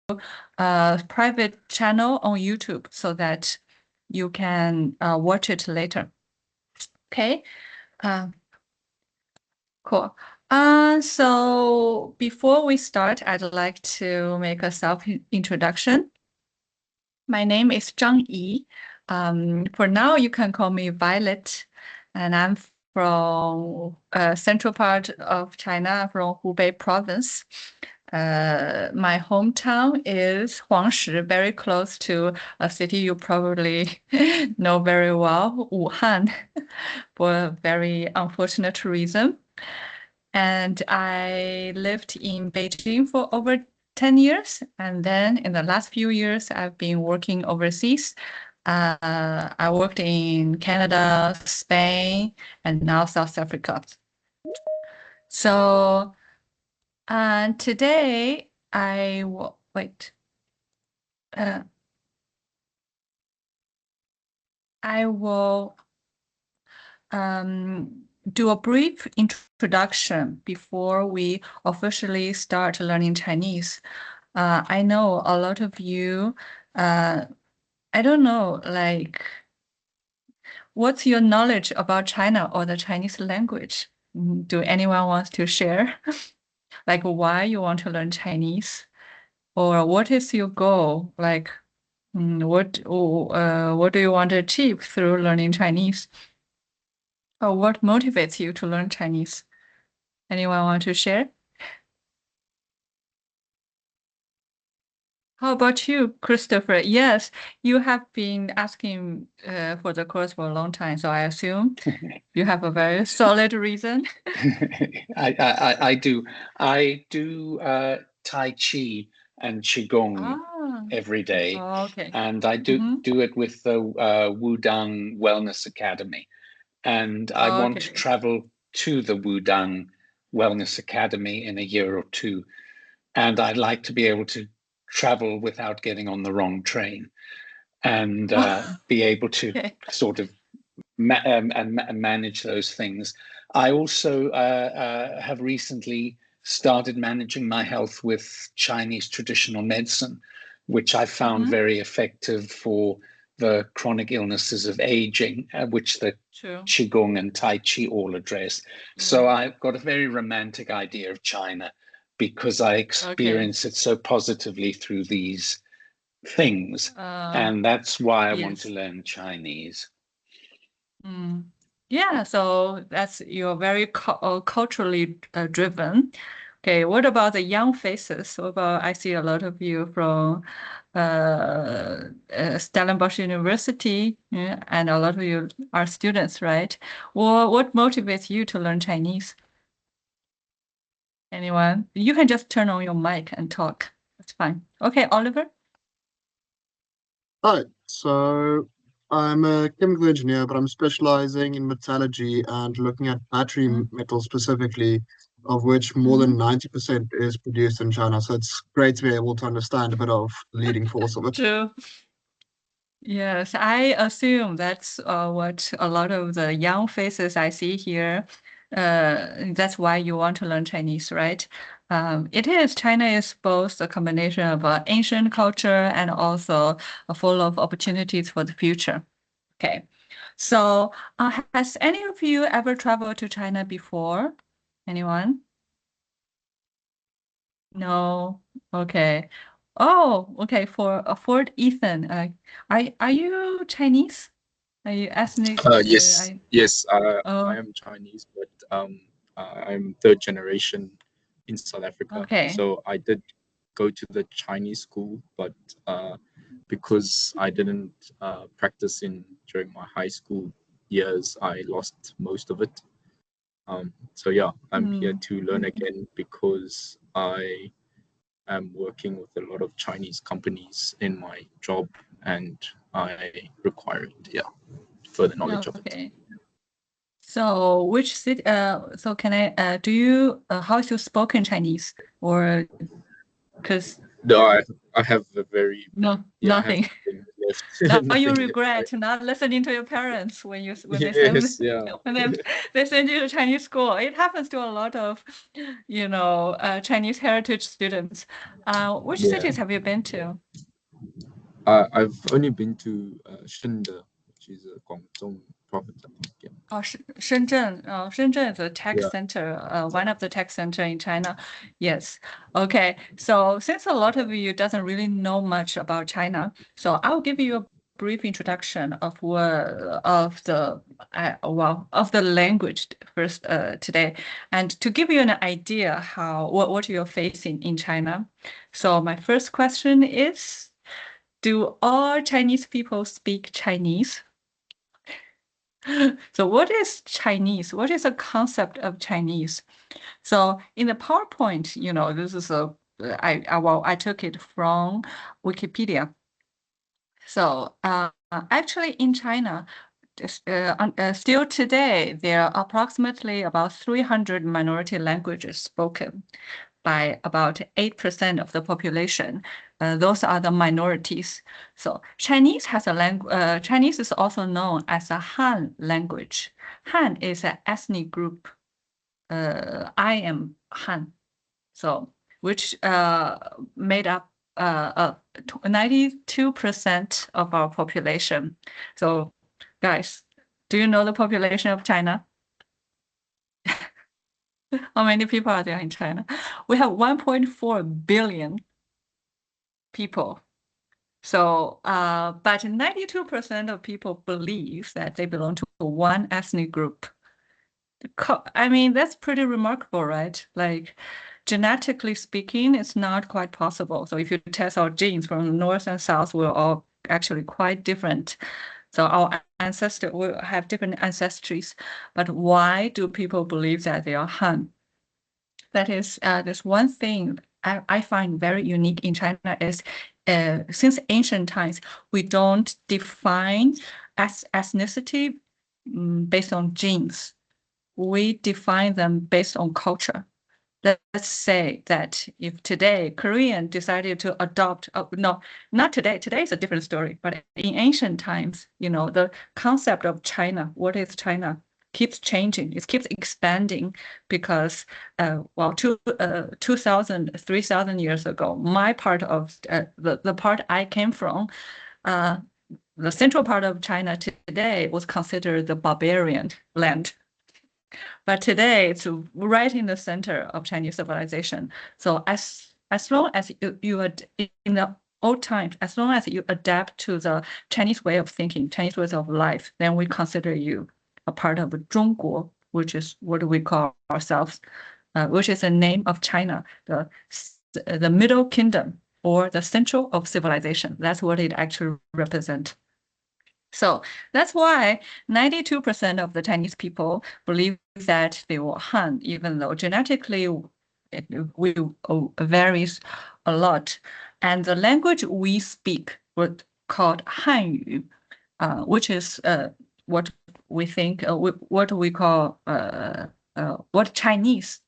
a private channel on YouTube so that you can watch it later. Okay. Cool. So before we start, I'd like to make a self-introduction. My name is Zhang Yi. For now, you can call me Violet, and I'm from central part of China, from Hubei province. My hometown is Huangshi, very close to a city you probably know very well, Wuhan, for a very unfortunate reason. And I lived in Beijing for over 10 years. And then in the last few years, I've been working overseas. I worked in Canada, Spain, and now South Africa. So today I will wait. I will do a brief introduction before we officially start learning Chinese. I know a lot of you, I don't know, like, what's your knowledge about China or the Chinese language? Do anyone wants to share? Like, why you want to learn Chinese? Or what is your goal? Like, what do you want to achieve through learning Chinese? Or what motivates you to learn Chinese? Anyone want to share? How about you, Christopher? Yes, you have been asking for the course for a long time, so I assume you have a very solid reason. I do. I do Tai Chi and Qigong every day, okay. and I do it with the Wudang Wellness Academy. And I want to travel to the Wudang Wellness Academy in a year or two. And I'd like to be able to travel without getting on the wrong train and be able to sort of manage those things. I also have recently started managing my health with Chinese traditional medicine, which I found very effective for the chronic illnesses of aging, which the Qigong and Tai Chi all address. So I've got a very romantic idea of China because I experience it so positively through these things. And that's why I want to learn Chinese. Yeah, so you're very culturally driven. Okay, what about the young faces? What about, I see a lot of you from Stellenbosch University, and a lot of you are students, right? Well, what motivates you to learn Chinese? Anyone? You can just turn on your mic and talk. That's fine. Okay, Oliver? Hi, so I'm a chemical engineer, but I'm specializing in metallurgy and looking at battery metals specifically, of which more than 90% is produced in China. So it's great to be able to understand a bit of the leading force of it. True. Yes, I assume that's what a lot of the young faces I see here. That's why you want to learn Chinese, right? China is both a combination of ancient culture and also full of opportunities for the future. Okay, so has any of you ever traveled to China before? Anyone? No. Okay. Oh, okay. For Ethan, are you Chinese? Are you ethnic? Yes, I am Chinese, but I'm third generation in South Africa. Okay. So I did go to the Chinese school, but because I didn't practice during my high school years, I lost most of it. So yeah, I'm here to learn again because I am working with a lot of Chinese companies in my job, and I require it. Yeah, further knowledge of it. So which city? So can I? Do you? How is your spoken Chinese? Or because no, I have a very nothing. Now you regret not listening to your parents when they Yes, yeah. when they send you to Chinese school. It happens to a lot of, Chinese heritage students. Which Yeah. cities have you been to? I've only been to Shinde, which is a Guangdong province, I think. Yeah. Oh, Shenzhen. Shenzhen is a tech Yeah. center, one of the tech center in China. Yes. Okay. So since a lot of you doesn't really know much about China, so I'll give you a brief introduction of of the language first today, and to give you an idea what you're facing in China. So my first question is, do all Chinese people speak Chinese? So what is Chinese? What is the concept of Chinese? So in the PowerPoint, this is I took it from Wikipedia. So actually in China, still today, there are approximately about 300 minority languages spoken by about 8% of the population. Those are the minorities. So Chinese has a language. Chinese is also known as a Han language. Han is an ethnic group. I am Han, so which made up 92% of our population. So, guys, do you know the population of China? How many people are there in China? We have 1.4 billion people. So, but 92% of people believe that they belong to one ethnic group. I mean, that's pretty remarkable, right? Like, genetically speaking, it's not quite possible. So if you test our genes from north and south, we're all actually quite different. So our ancestors will have different ancestries. But why do people believe that they are Han? That is, there's one thing I find very unique in China is since ancient times, we don't define ethnicity based on genes. We define them based on culture. Let's say that if today Korean decided to adopt, no, not today, today is a different story, but in ancient times, the concept of China, what is China, keeps changing. It keeps expanding because, 2,000, 3,000 years ago, my part of the part I came from, the central part of China today was considered the barbarian land. But today it's right in the center of Chinese civilization. So as long as you in the old times, as long as you adapt to the Chinese way of thinking, Chinese ways of life, then we consider you a part of Zhongguo, which is what we call ourselves, which is the name of China, the middle kingdom or the central of civilization. That's what it actually represents. So that's why 92% of the Chinese people believe that they were Han, even though genetically it varies a lot. And the language we speak was called Hanyu, which is what we think, what we call, what the Chinese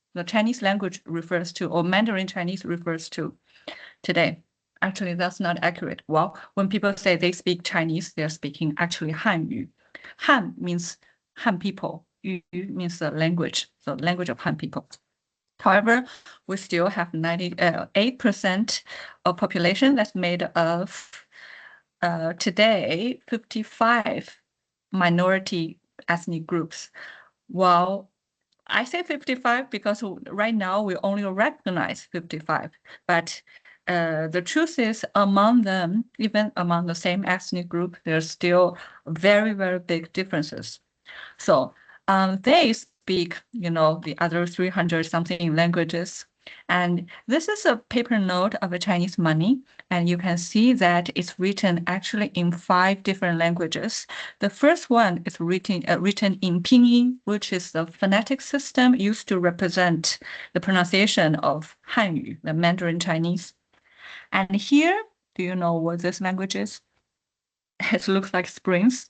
language refers to, or Mandarin Chinese refers to today. Actually, that's not accurate. Well, when people say they speak Chinese, they're speaking actually Hanyu. Han means Han people. Yu means the language, so language of Han people. However, we still have 98% of population that's made of today 55 minority ethnic groups. Well, I say 55 because right now we only recognize 55, but the truth is among them, even among the same ethnic group, there's still very, very big differences. So they speak, the other 300 something languages. And this is a paper note of a Chinese money. And you can see that it's written actually in 5 different languages. The first one is written in Pinyin, which is the phonetic system used to represent the pronunciation of Hanyu, the Mandarin Chinese. And here, do you know what this language is? It looks like springs.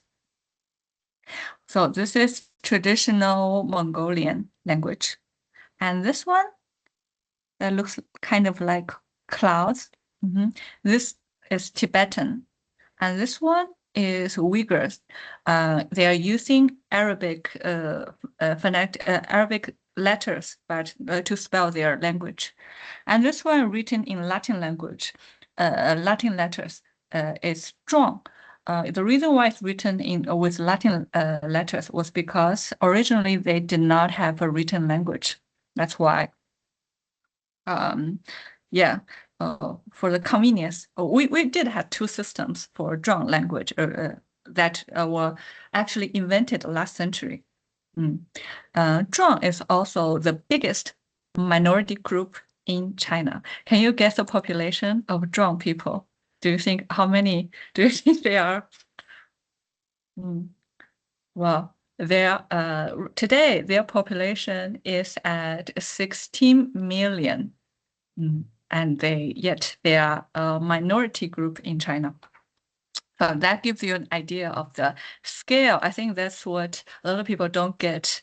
So this is traditional Mongolian language. And this one that looks kind of like clouds. This is Tibetan. And this one is Uyghurs. They are using Arabic Arabic letters, but to spell their language. And this one written in Latin language, Latin letters, is Zhuang. The reason why it's written in with Latin letters was because originally they did not have a written language. That's why. Yeah, for the convenience, we did have two systems for Zhuang language that were actually invented last century. Zhuang is also the biggest minority group in China. Can you guess the population of Zhuang people? Do you think how many do you think they are? Well, today their population is at 16 million. And they are a minority group in China. So that gives you an idea of the scale. I think that's what a lot of people don't get,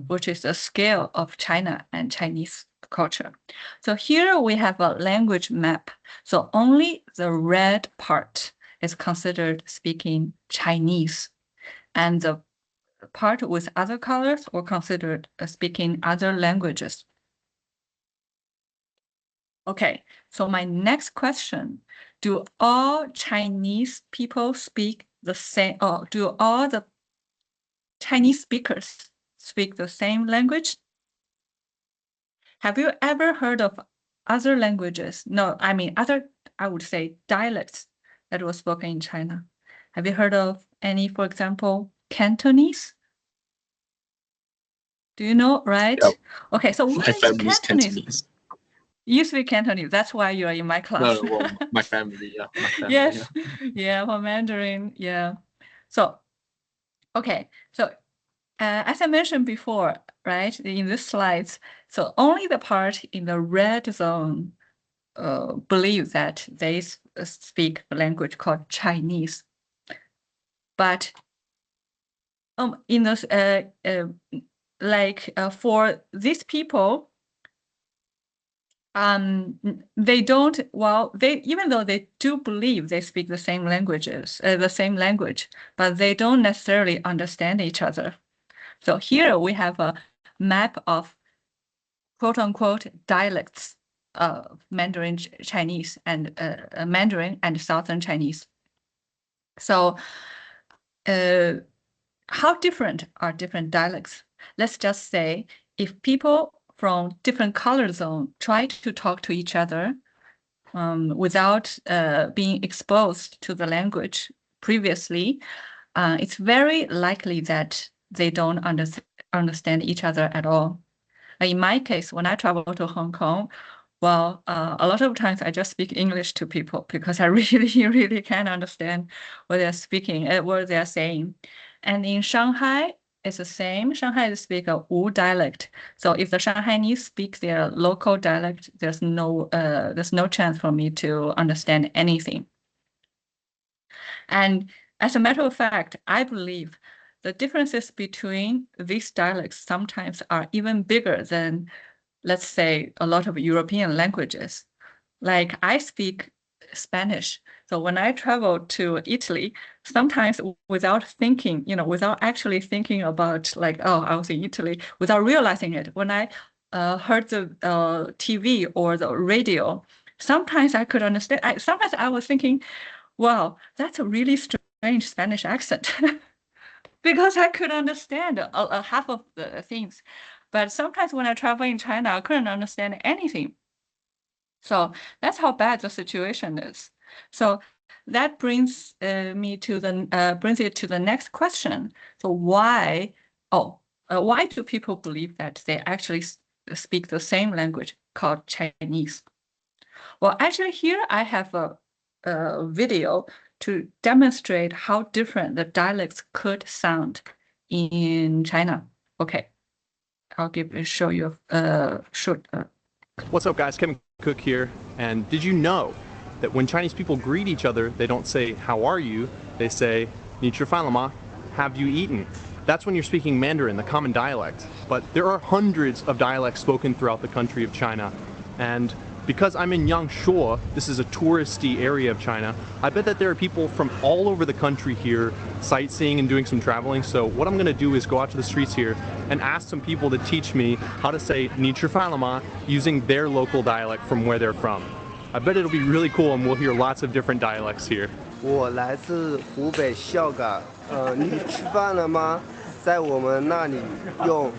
which is the scale of China and Chinese culture. So here we have a language map. So only the red part is considered speaking Chinese, and the part with other colors were considered speaking other languages. Okay, so my next question, do all Chinese people speak the same, or do all the Chinese speakers speak the same language? Have you ever heard of other languages? No, I mean other, I would say dialects that were spoken in China. Have you heard of any, for example, Cantonese? Do you know, right? Yep. Okay, so what is Cantonese? You speak Cantonese. That's why you are in my class. No, well, my family, yeah. My family, yes, yeah, for Mandarin, yeah. So, okay, so as I mentioned before, right, in this slides, so only the part in the red zone believe that they speak a language called Chinese. But in this, for these people, they don't, well, even though they do believe they speak the same languages, the same language, but they don't necessarily understand each other. So here we have a map of quote unquote dialects of Mandarin Chinese and Mandarin and Southern Chinese. So how different are different dialects? Let's just say if people from different color zone try to talk to each other without being exposed to the language previously, it's very likely that they don't understand each other at all. In my case, when I travel to Hong Kong, well, a lot of times I just speak English to people because I really, really can't understand what they're speaking, what they're saying. And in Shanghai, it's the same. Shanghai speak a Wu dialect. So if the Shanghainese speak their local dialect, there's no chance for me to understand anything. And as a matter of fact, I believe the differences between these dialects sometimes are even bigger than, let's say, a lot of European languages. Like I speak Spanish. So when I travel to Italy, sometimes without thinking, without actually thinking about like, oh, I was in Italy, without realizing it, when I heard the TV or the radio, sometimes I could understand. Sometimes I was thinking, wow, that's a really strange Spanish accent. Because I could understand half of the things. But sometimes when I travel in China, I couldn't understand anything. So that's how bad the situation is. So that brings it to the next question. So why do people believe that they actually speak the same language called Chinese? Well, actually here I have a video to demonstrate how different the dialects could sound in China. Okay, I'll show you a short. What's up, guys? Kevin Cook here. And did you know that when Chinese people greet each other, they don't say, how are you? They say, 你吃饭了吗? Have you eaten? That's when you're speaking Mandarin, the common dialect. But there are hundreds of dialects spoken throughout the country of China. And Because I'm in Yangshuo, this is a touristy area of China, I bet that there are people from all over the country here sightseeing and doing some traveling. So what I'm going to do is go out to the streets here and ask some people to teach me how to say 你吃饭了吗 using their local dialect from where they're from. I bet it'll be really cool and we'll hear lots of different dialects here. 我来自湖北孝感，你吃饭了吗？在我们那里用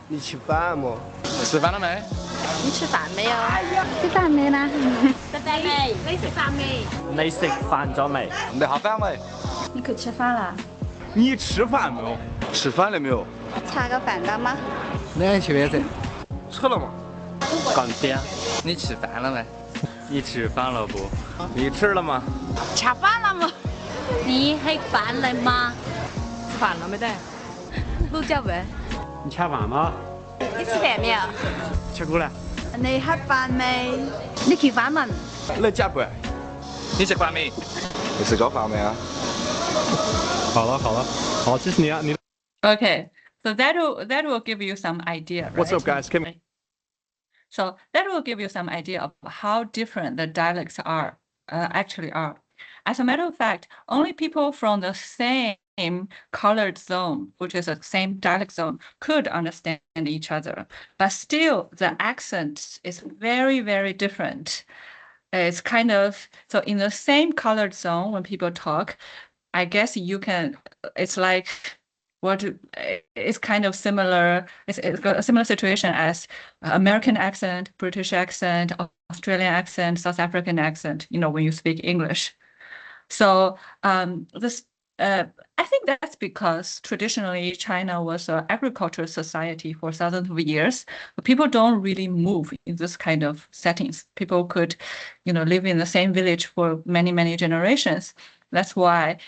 你吃饭吗？吃饭了没？你吃饭没有？吃饭没啦？食飯未？你食飯未？你食飯咗未？你下飯未？你可吃饭了？你吃飯沒有？吃飯了沒有？吃個飯了嗎？你吃飯噻？吃了嗎？講爹，你吃飯了沒？你吃飯了不？你吃了嗎？吃飯了嗎？你食飯了嗎？吃飯了沒得？陸家文。你吃飯嗎？你吃飯沒有？吃過了。你吃飯未？你去飯問。你家不？你食飯未？你食咗飯未啊？好了，好，這是你啊，你。Okay, so that will give you some idea, right? What's up, guys? So that will give you some idea of how different the dialects actually are. As a matter of fact, only people from the same colored zone, which is the same dialect zone, could understand each other. But still, the accent is very, very different. It's kind of, so in the same colored zone, when people talk, I guess you can, it's like, it's kind of similar. It's a similar situation as American accent, British accent, Australian accent, South African accent, when you speak English. So I think that's because traditionally China was an agricultural society for thousands of years. But people don't really move in this kind of settings. People could, live in the same village for many, many generations. That's why,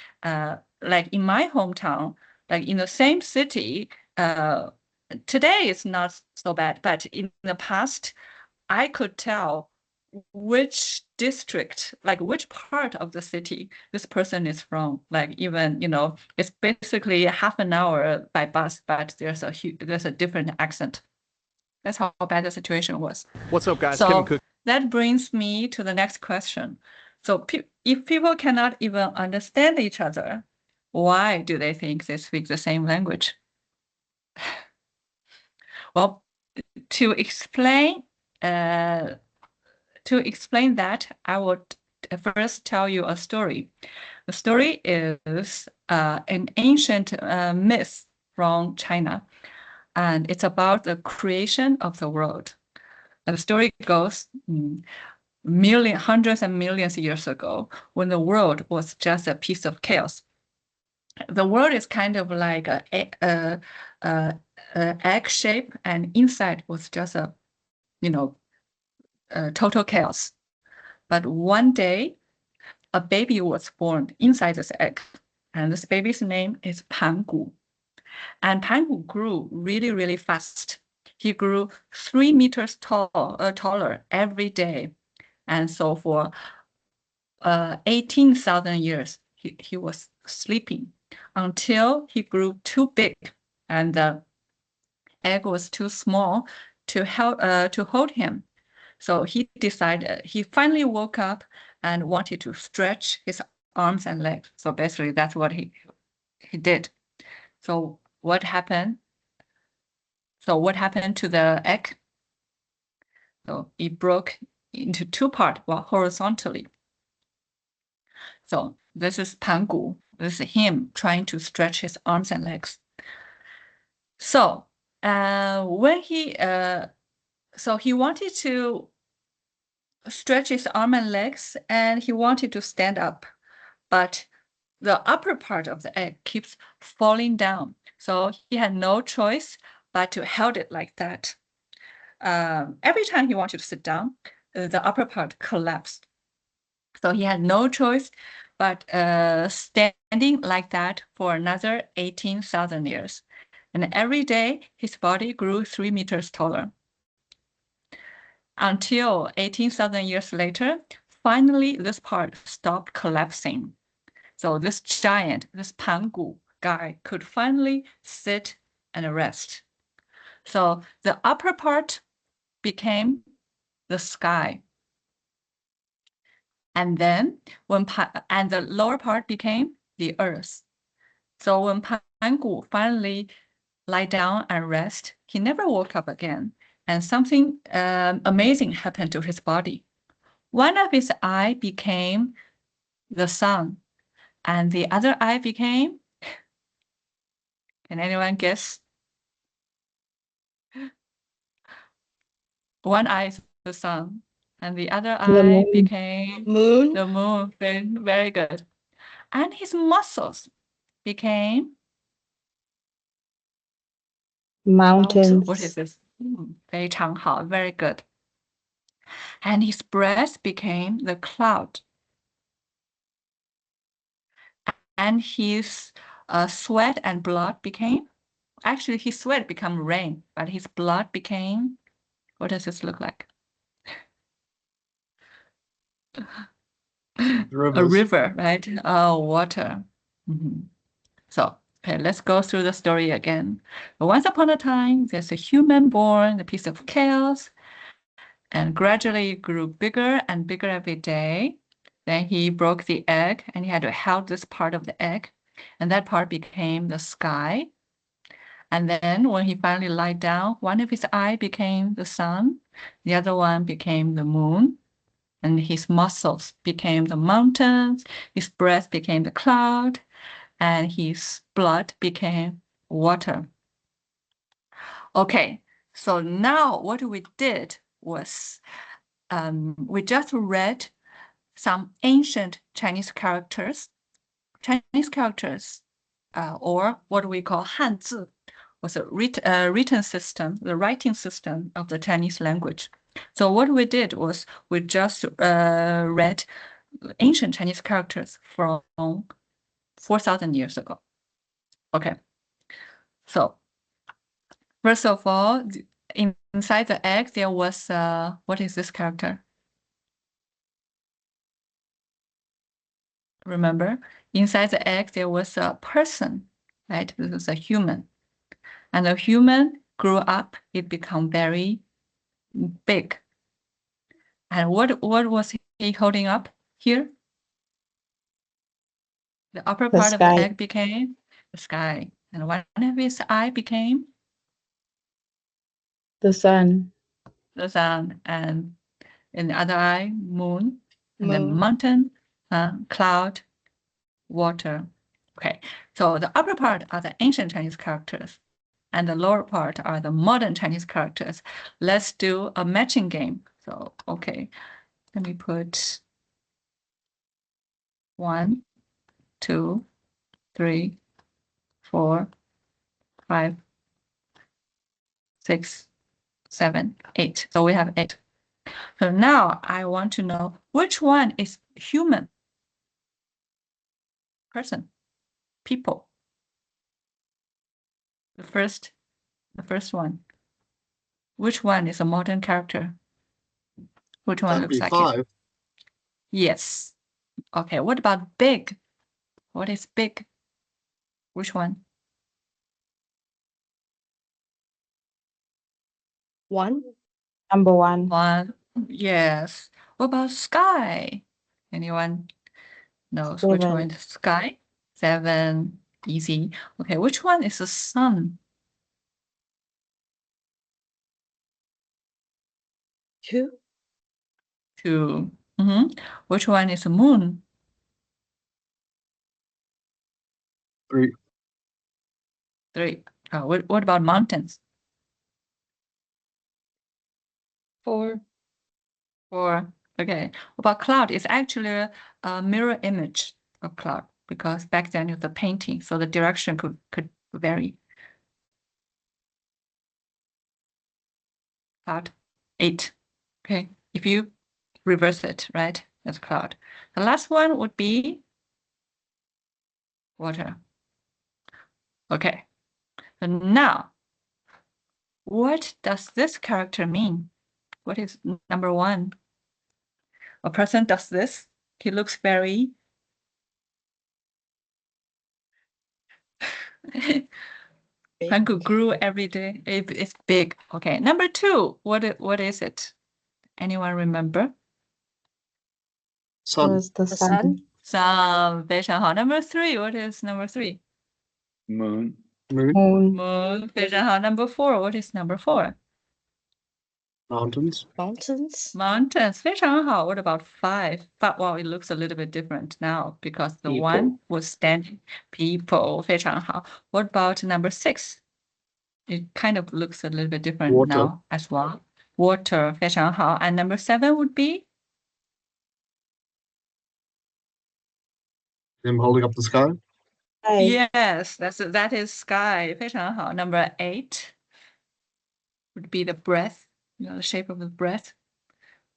like in my hometown, like in the same city, today it's not so bad, but in the past, I could tell which district, like which part of the city this person is from. Like even, it's basically half an hour by bus, but there's a different accent. That's how bad the situation was. What's up, guys? So Kevin Cook. That brings me to the next question. So if people cannot even understand each other, why do they think they speak the same language? Well, to explain that, I would first tell you a story. The story is an ancient myth from China, and it's about the creation of the world. And the story goes hundreds and millions of years ago, when the world was just a piece of chaos. The world is kind of like a egg shape, and inside was just a total chaos. But one day, a baby was born inside this egg, and this baby's name is Pangu. And Pangu grew really, really fast. He grew 3 meters taller every day. And so for 18,000 years, he was sleeping until he grew too big and the egg was too small to hold him. So he finally woke up and wanted to stretch his arms and legs. So basically that's what he did. So what happened? So what happened to the egg? So it broke into 2 parts, horizontally. So this is Pangu. This is him trying to stretch his arms and legs. So when he wanted to stretch his arm and legs, and he wanted to stand up, but the upper part of the egg keeps falling down. So he had no choice but to hold it like that. Every time he wanted to sit down, the upper part collapsed. So he had no choice but standing like that for another 18,000 years. And every day, his body grew 3 meters taller. Until 18,000 years later, finally, this part stopped collapsing. So this giant, this Pangu guy, could finally sit and rest. So the upper part became the sky. And then and the lower part became the earth. So when Pangu finally lie down and rest, he never woke up again. And something amazing happened to his body. One of his eye became the sun, and the other eye became, can anyone guess? One eye is the sun, and the other eye became the moon. Very, very good. And his muscles became mountains. What is this? 非常好, very good. And his breath became the cloud. And his sweat and blood became, actually his sweat became rain, but his blood became, what does this look like? A river, right? Oh, water. So, okay, let's go through the story again. Once upon a time, there's a human born, a piece of chaos, and gradually grew bigger and bigger every day. Then he broke the egg, and he had to hold this part of the egg, and that part became the sky. And then when he finally lied down, one of his eye became the sun, the other one became the moon, and his muscles became the mountains, his breath became the cloud, and his blood became water. Okay, so now what we did was we just read some ancient Chinese characters. Or what we call Hanzi, was a written system, the writing system of the Chinese language. So what we did was we just read ancient Chinese characters from 4,000 years ago. Okay. So first of all, inside the egg, there was, what is this character? Remember, inside the egg, there was a person, right? This is a human. And the human grew up, it became very big. And what was he holding up here? The upper part of the egg became the sky. And one of his eye became the sun. The sun. And in the other eye, moon. And then mountain, cloud, water. Okay, so the upper part are the ancient Chinese characters, and the lower part are the modern Chinese characters. Let's do a matching game. So, okay, let me put 1, 2, 3, 4, 5, 6, 7, 8. So we have 8. So now I want to know which one is human, person, people. The first one. Which one is a modern character? Which one looks like 5. It? Yes. Okay, what about big? What is big? Which one? 1. Number 1. 1. Yes. What about sky? Anyone knows 7. Which one is sky? 7. Easy. Okay, which one is the sun? 2. 2. Which one is the moon? 3. 3. What about mountains? 4. 4. Okay. What about cloud? It's actually a mirror image of cloud, because back then it was a painting, so the direction could vary. Cloud 8. Okay. If you reverse it, right? That's cloud. The last one would be water. Okay. So now, what does this character mean? What is number 1? A person does this. He looks very Pangu grew every day. It's big. Okay. Number 2, what is it? Anyone remember? Sun. Was the sun? Sun. 非常好. Number 3. What is number 3? Moon. Moon. Moon. Moon. 非常好. Number 4. What is number 4? Mountains. Mountains. Mountains. 非常好. What about 5? But well, it looks a little bit different now because the People. one was standing. People. 非常好. What about number 6? It kind of looks a little bit different Water. now as well. Water. 非常好. And number 7 would be? Him holding up the sky. Sky. Yes, that is sky. 非常好. Number 8 would be the breath, the shape of the breath.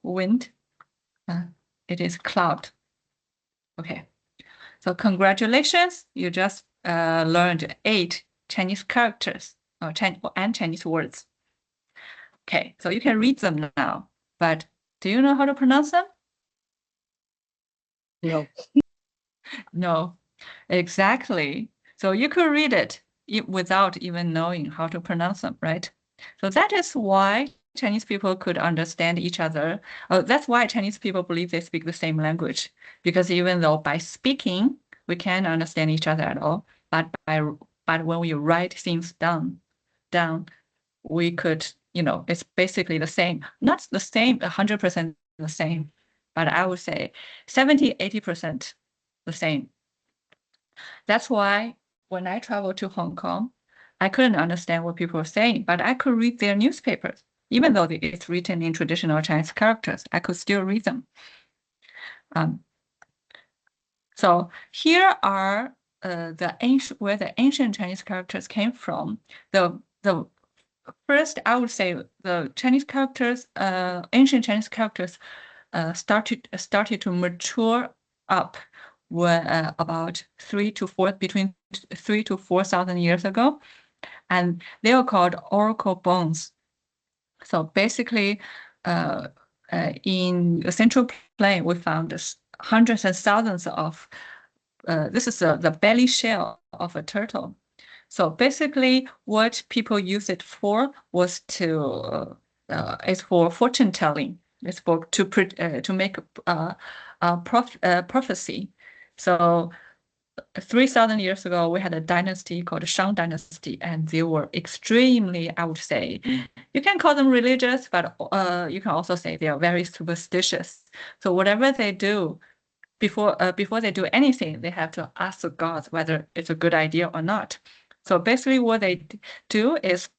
Wind. It is cloud. Okay. So congratulations, you just learned 8 Chinese characters and Chinese words. Okay, so you can read them now, but do you know how to pronounce them? No. No, exactly. So you could read it without even knowing how to pronounce them, right? So that is why Chinese people could understand each other. That's why Chinese people believe they speak the same language, because even though by speaking we can't understand each other at all, but when we write things down, we could, it's basically the same. Not the same, 100% the same, but I would say 70-80% the same. That's why when I traveled to Hong Kong, I couldn't understand what people were saying, but I could read their newspapers. Even though it's written in traditional Chinese characters, I could still read them. So here are where the ancient Chinese characters came from. The first, I would say the Chinese characters, ancient Chinese characters, started to mature up when about between 3,000 to 4,000 years ago, and they were called oracle bones. So basically, in the Central Plain, we found hundreds and thousands of. This is the belly shell of a turtle. So basically, what people use it for was is for fortune telling. It's for to make a prophecy. So 3,000 years ago, we had a dynasty called the Shang Dynasty, and they were extremely, I would say, you can call them religious, but you can also say they are very superstitious. So whatever they do, before they do anything, they have to ask the gods whether it's a good idea or not. So basically what they do is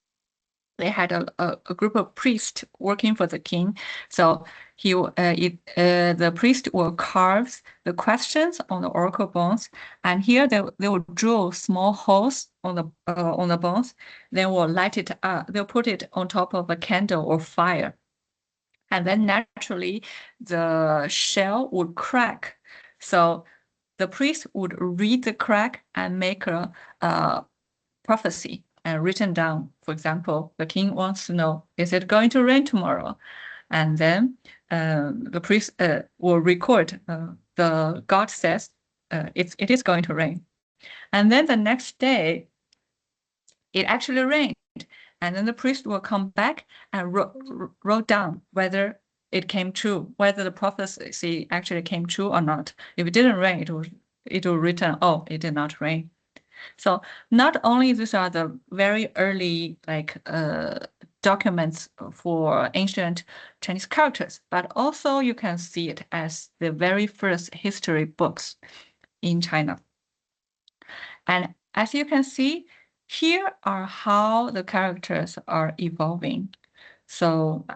they had a group of priests working for the king. So the priest will carve the questions on the oracle bones, and here they will drill small holes on the bones. They will light it up. They'll put it on top of a candle or fire, and then naturally the shell would crack. So the priest would read the crack and make a prophecy and written down. For example, the king wants to know, is it going to rain tomorrow? And then the priest will record, the god says it is going to rain. And then the next day, it actually rained. And then the priest will come back and wrote down whether it came true, whether the prophecy actually came true or not. If it didn't rain, it will written, oh, it did not rain. So not only these are the very early documents for ancient Chinese characters, but also you can see it as the very first history books in China. And as you can see, here are how the characters are evolving. So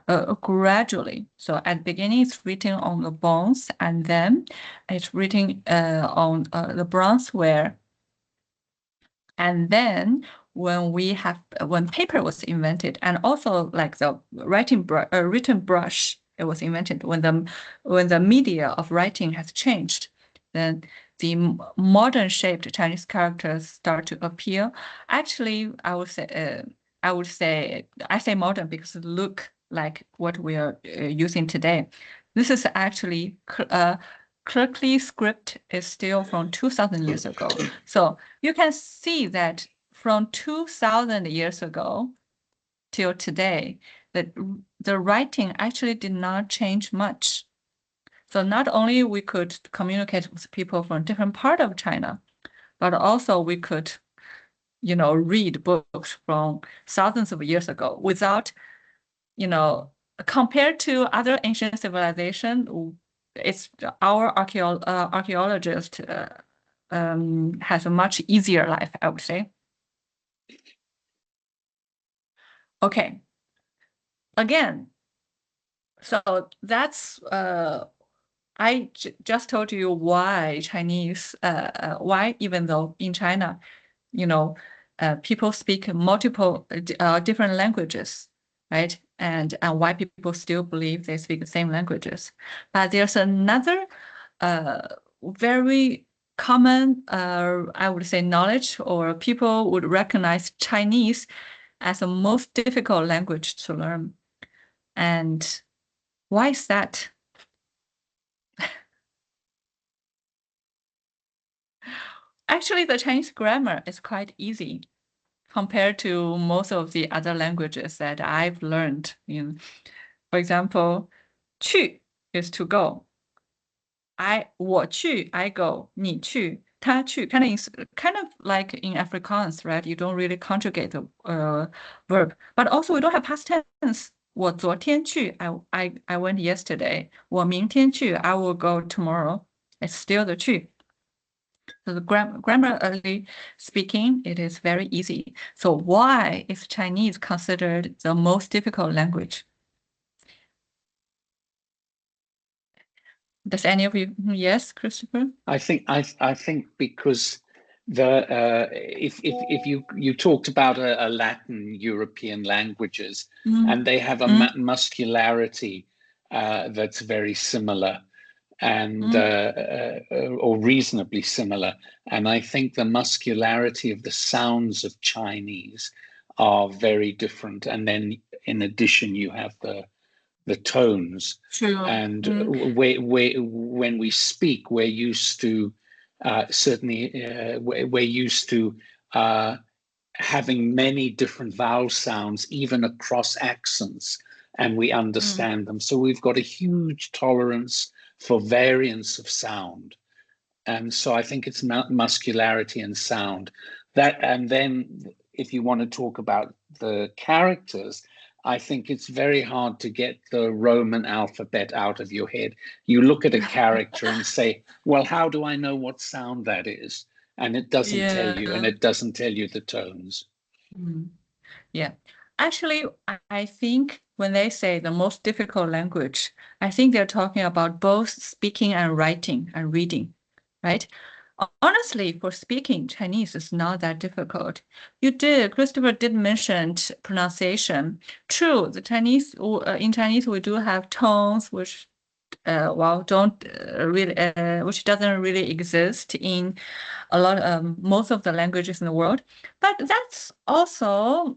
gradually, so at the beginning it's written on the bones, and then it's written on the bronzeware. And then when paper was invented, and also like the written brush, it was invented when the media of writing has changed, then the modern shaped Chinese characters start to appear. Actually, I say modern because it look like what we are using today. This is actually Kirklee script is still from 2,000 years ago. So you can see that from 2,000 years ago till today, that the writing actually did not change much. So not only we could communicate with people from different part of China, but also we could, read books from thousands of years ago without, compared to other ancient civilization, it's our archaeologist has a much easier life, I would say. Okay. Again, so that's I just told you why Chinese, why even though in China, people speak multiple different languages, right? And why people still believe they speak the same languages. But there's another very common, I would say, knowledge, or people would recognize Chinese as the most difficult language to learn. And why is that? Actually, the Chinese grammar is quite easy compared to most of the other languages that I've learned. For example, 去 is to go. 我去, I go, 你去, 他去, kind of like in Afrikaans, right? You don't really conjugate the verb, but also we don't have past tense. 我昨天去, I went yesterday. 我明天去, I will go tomorrow. It's still the 去. So the grammarly speaking, it is very easy. So why is Chinese considered the most difficult language? Does any of you? Yes, Christopher? I think because if you talked about a Latin European languages, and they have a muscularity that's very similar, and or reasonably similar, and I think the muscularity of the sounds of Chinese are very different. And then in addition, you have the tones. True. And when we speak, we're used to we're used to having many different vowel sounds, even across accents, and we understand them. So we've got a huge tolerance for variance of sound. And so I think it's muscularity and sound. And then if you want to talk about the characters, I think it's very hard to get the Roman alphabet out of your head. You look at a character and say, well, how do I know what sound that is? And it doesn't tell you, and it doesn't tell you the tones. Yeah. Actually, I think when they say the most difficult language, I think they're talking about both speaking and writing and reading, right? Honestly, for speaking, Chinese is not that difficult. Christopher did mention pronunciation. True, the Chinese, in Chinese, we do have tones, which, don't really, which doesn't really exist in most of the languages in the world. But that's also,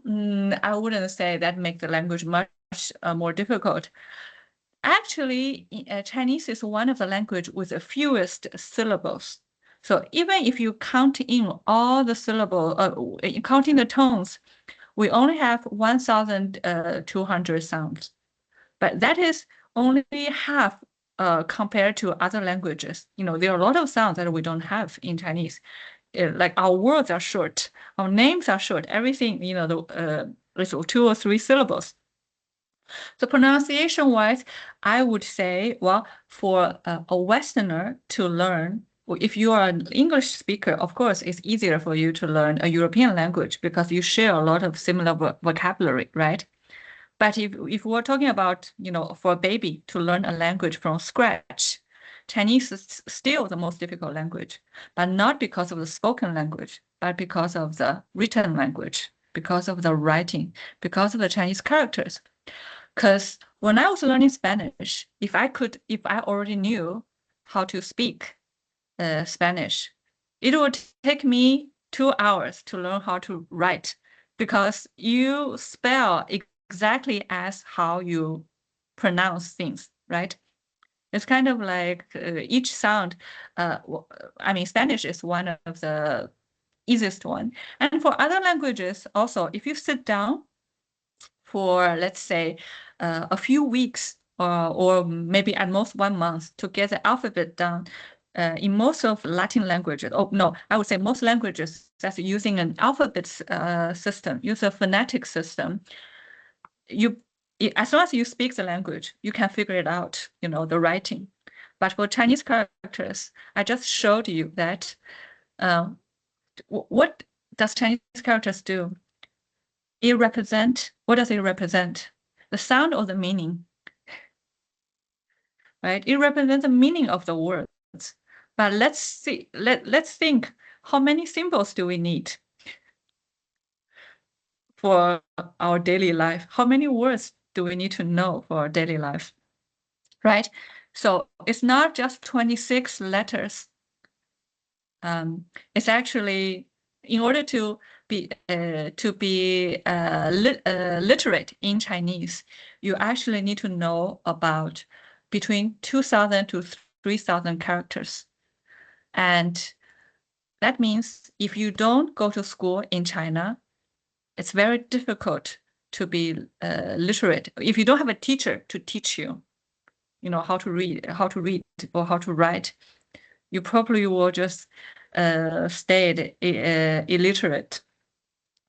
I wouldn't say that make the language much more difficult. Actually, Chinese is one of the language with the fewest syllables. So even if you count in all the syllables, counting the tones, we only have 1,200 sounds. But that is only half compared to other languages. There are a lot of sounds that we don't have in Chinese. Like our words are short, our names are short, everything, there's 2 or 3 syllables. So pronunciation-wise, I would say, well, for a Westerner to learn, if you are an English speaker, of course, it's easier for you to learn a European language because you share a lot of similar vocabulary, right? But if we're talking about, for a baby to learn a language from scratch, Chinese is still the most difficult language, but not because of the spoken language, but because of the written language, because of the writing, because of the Chinese characters. Because when I was learning Spanish, if I already knew how to speak Spanish, it would take me 2 hours to learn how to write, because you spell exactly as how you pronounce things, right? It's kind of like each sound. Spanish is one of the easiest one. And for other languages also, if you sit down for, let's say, a few weeks or maybe at most 1 month to get the alphabet down. In most of Latin languages, oh no, I would say most languages that's using an alphabet system, use a phonetic system. As long as you speak the language, you can figure it out, the writing. But for Chinese characters, I just showed you that what does Chinese characters do? What does it represent? The sound or the meaning? Right? It represents the meaning of the words. But let's think, how many symbols do we need for our daily life? How many words do we need to know for our daily life? Right? So it's not just 26 letters. It's actually, in order to be literate in Chinese, you actually need to know about between 2,000 to 3,000 characters. And that means if you don't go to school in China, it's very difficult to be literate. If you don't have a teacher to teach you, how to read or how to write, you probably will just stay illiterate.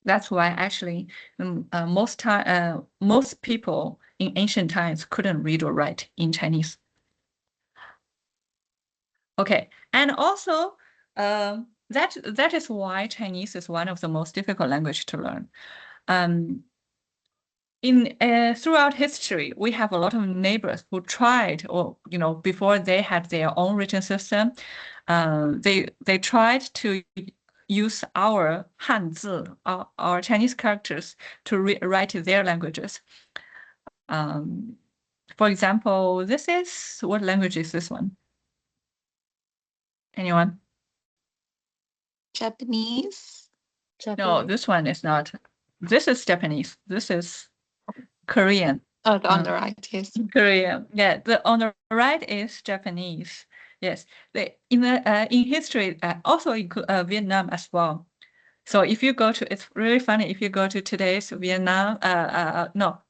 That's why actually most people in ancient times couldn't read or write in Chinese. Okay, and also that is why Chinese is one of the most difficult language to learn. Throughout history, we have a lot of neighbors who tried, or before they had their own written system, they tried to use our Hanzi, our Chinese characters, to write their languages. For example, what language is this one? Anyone? Japanese? No, this one is not. This is Japanese. This is Korean. Oh, on the right, yes. Korean. Yeah, on the right is Japanese. Yes, in history also include Vietnam as well. So if you go to, it's really funny if you go to today's Vietnam.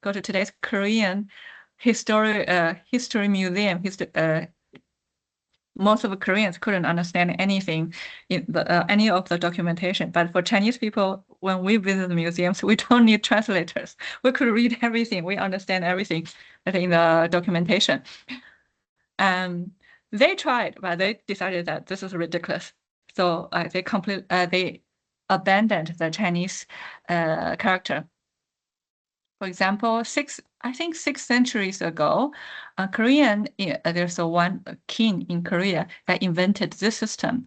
Go to today's Korean history museum. Most of the Koreans couldn't understand anything in any of the documentation. But for Chinese people, when we visit the museums, we don't need translators. We could read everything. We understand everything in the documentation. They tried, but they decided that this is ridiculous. So they abandoned the Chinese character. For example, 6 centuries ago, there's one king in Korea that invented this system.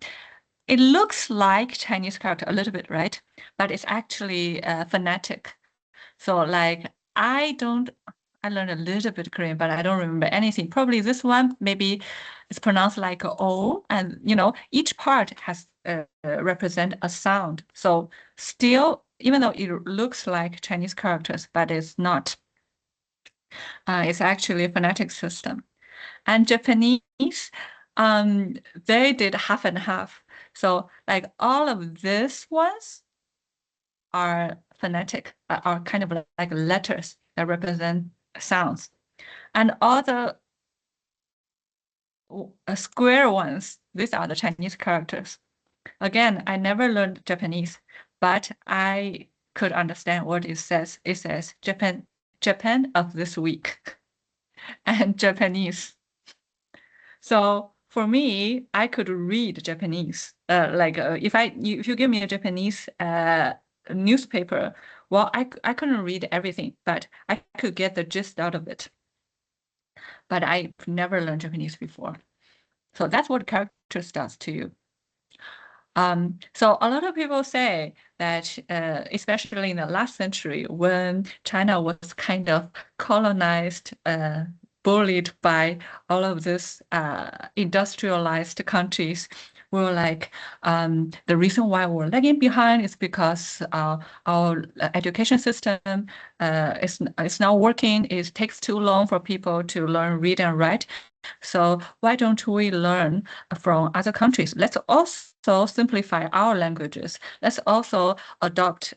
It looks like Chinese character a little bit, right? But it's actually phonetic. So like I learned a little bit Korean, but I don't remember anything. Probably this one, maybe it's pronounced like O, and each part has represent a sound. So still, even though it looks like Chinese characters, but it's not. It's actually a phonetic system. And Japanese, they did half and half. So like all of these ones are phonetic, are kind of like letters that represent sounds. And all the square ones, these are the Chinese characters. Again, I never learned Japanese, but I could understand what it says. It says Japan of this week and Japanese. So for me, I could read Japanese. If you give me a Japanese newspaper, well, I couldn't read everything, but I could get the gist out of it. But I've never learned Japanese before. So that's what characters does to you. So a lot of people say that, especially in the last century, when China was kind of colonized, bullied by all of these industrialized countries, we're like, the reason why we're lagging behind is because our education system is not working. It takes too long for people to learn, read, and write. So why don't we learn from other countries? Let's also simplify our languages. Let's also adopt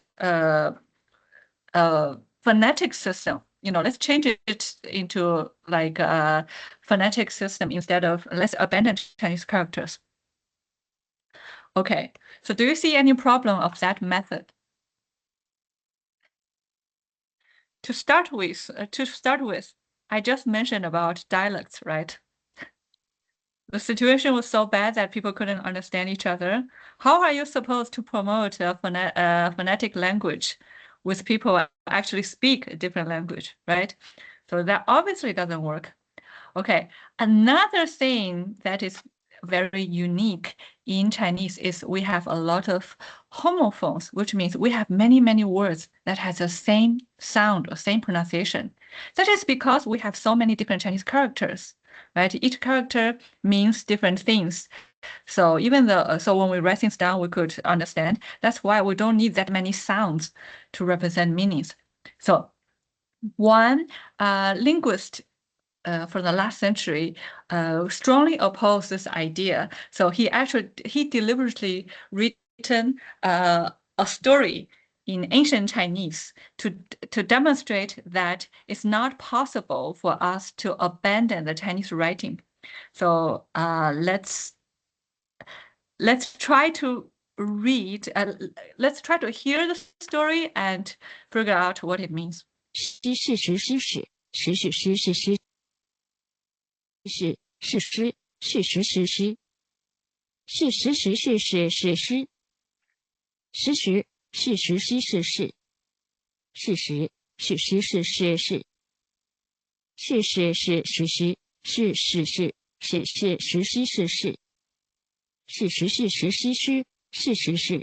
phonetic system. Let's change it into like a phonetic system instead of let's abandon Chinese characters. Okay, so do you see any problem of that method? To start with, I just mentioned about dialects, right? The situation was so bad that people couldn't understand each other. How are you supposed to promote a phonetic language with people who actually speak a different language, right? So that obviously doesn't work. Okay, another thing that is very unique in Chinese is we have a lot of homophones, which means we have many, many words that has the same sound or same pronunciation. That is because we have so many different Chinese characters, right? Each character means different things. So even though, so when we write things down, we could understand. That's why we don't need that many sounds to represent meanings. So one linguist from the last century strongly opposed this idea. So he deliberately written a story in ancient Chinese to demonstrate that it's not possible for us to abandon the Chinese writing. So let's try to read. Let's try to hear the story and figure out what it means. 是是诗，是实实诗，是实实是是是诗，实实是实诗是是，事实是实是是是，是是是实实是是是是是实诗是是，是实是实诗诗是实是，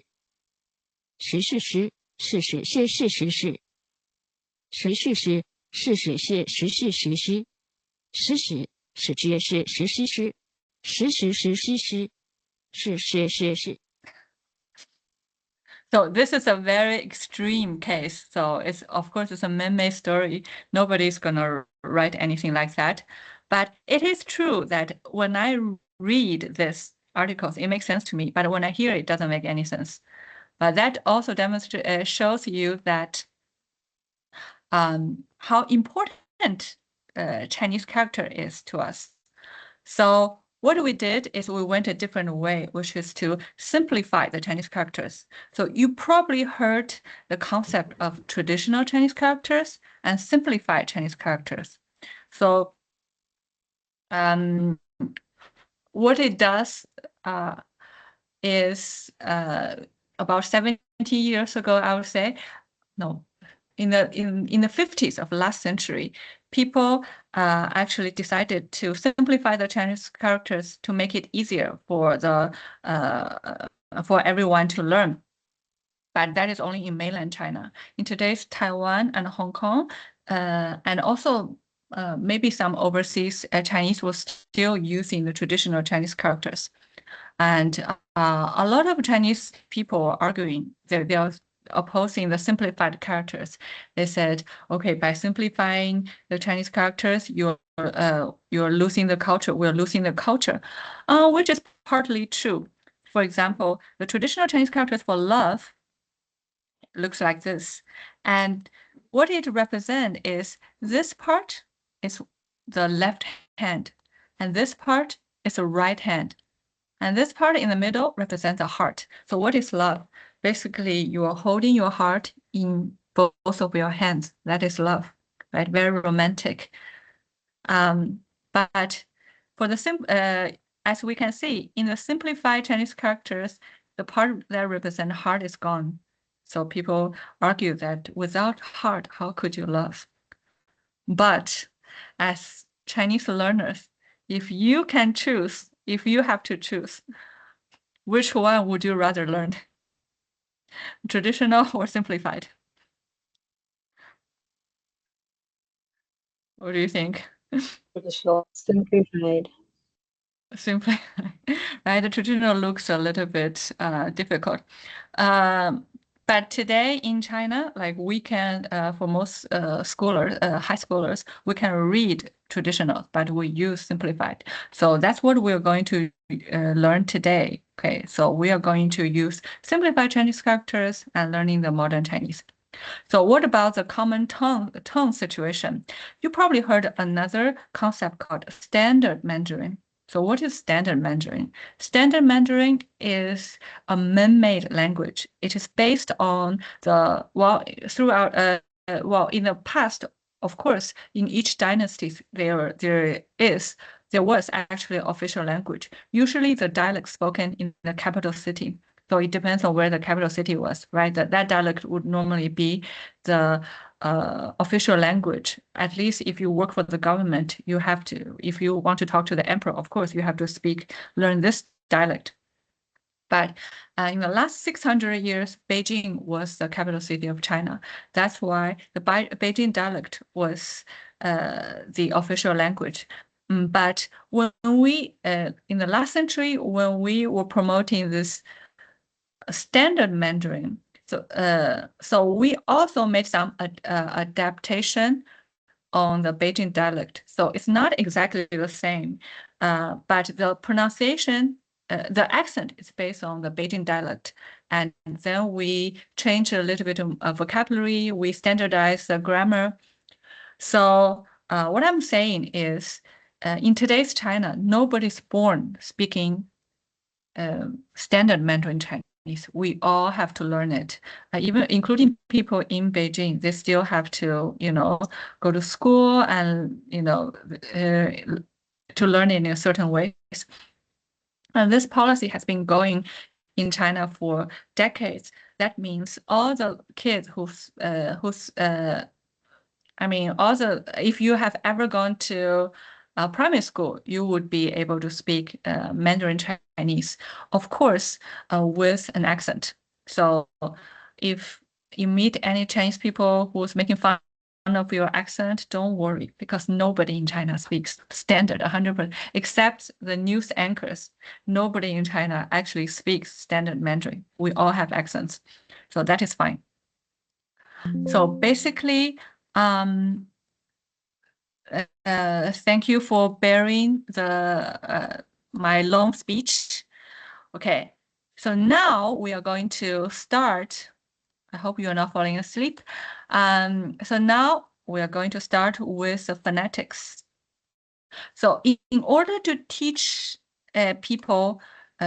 实是实是是是是实是，实是实是是是实是实诗，实实。是知是实施师，实实实施师，是是是是。 So this is a very extreme case. So it's of course it's a man-made story. Nobody's gonna write anything like that. But it is true that when I read this articles, it makes sense to me. But when I hear it, it doesn't make any sense. But that also shows you that how important Chinese character is to us. So what we did is we went a different way, which is to simplify the Chinese characters. So you probably heard the concept of traditional Chinese characters and simplified Chinese characters. So what it does is about 70 years ago, I would say, no, in the 50s of last century, people actually decided to simplify the Chinese characters to make it easier for everyone to learn. But that is only in mainland China. In today's Taiwan and Hong Kong, and also maybe some overseas Chinese were still using the traditional Chinese characters. And a lot of Chinese people are arguing they are opposing the simplified characters. They said, okay, by simplifying the Chinese characters, you're losing the culture. We're losing the culture, which is partly true. For example, the traditional Chinese characters for love looks like this, and what it represents is this part is the left hand, and this part is the right hand. And this part in the middle represents a heart. So what is love? Basically, you are holding your heart in both of your hands. That is love, right? Very romantic. But for the as we can see in the simplified Chinese characters, the part that represents heart is gone. So people argue that without heart, how could you love? But as Chinese learners, if you can choose, if you have to choose, which one would you rather learn? Traditional or simplified? What do you think? Traditional, simplified. Simplified, right? The traditional looks a little bit difficult. But today in China, like we can, for most scholars, high schoolers, we can read traditional, but we use simplified. So that's what we're going to learn today. Okay, so we are going to use simplified Chinese characters and learning the modern Chinese. So what about the common tone situation? You probably heard another concept called standard Mandarin. So what is standard Mandarin? Standard Mandarin is a man-made language. It is based on the, in the past, of course, in each dynasty, there was actually official language, usually the dialect spoken in the capital city. So it depends on where the capital city was, right? That dialect would normally be the official language. At least if you work for the government, you have to, if you want to talk to the emperor, of course, you have to learn this dialect. But in the last 600 years, Beijing was the capital city of China. That's why the Beijing dialect was the official language. But when we, in the last century, when we were promoting this standard Mandarin, so we also made some adaptation on the Beijing dialect. So it's not exactly the same, but the pronunciation, the accent is based on the Beijing dialect. And then we change a little bit of vocabulary, we standardize the grammar. So what I'm saying is, in today's China, nobody's born speaking standard Mandarin Chinese. We all have to learn it, even including people in Beijing. They still have to, go to school and, to learn it in certain ways. And this policy has been going in China for decades. That means all the kids if you have ever gone to primary school, you would be able to speak Mandarin Chinese, of course, with an accent. So if you meet any Chinese people who's making fun of your accent, don't worry, because nobody in China speaks standard 100%, except the news anchors. Nobody in China actually speaks standard Mandarin. We all have accents, so that is fine. So basically, thank you for bearing my long speech. Okay, so now we are going to start. I hope you are not falling asleep. So now we are going to start with the phonetics. So in order to teach people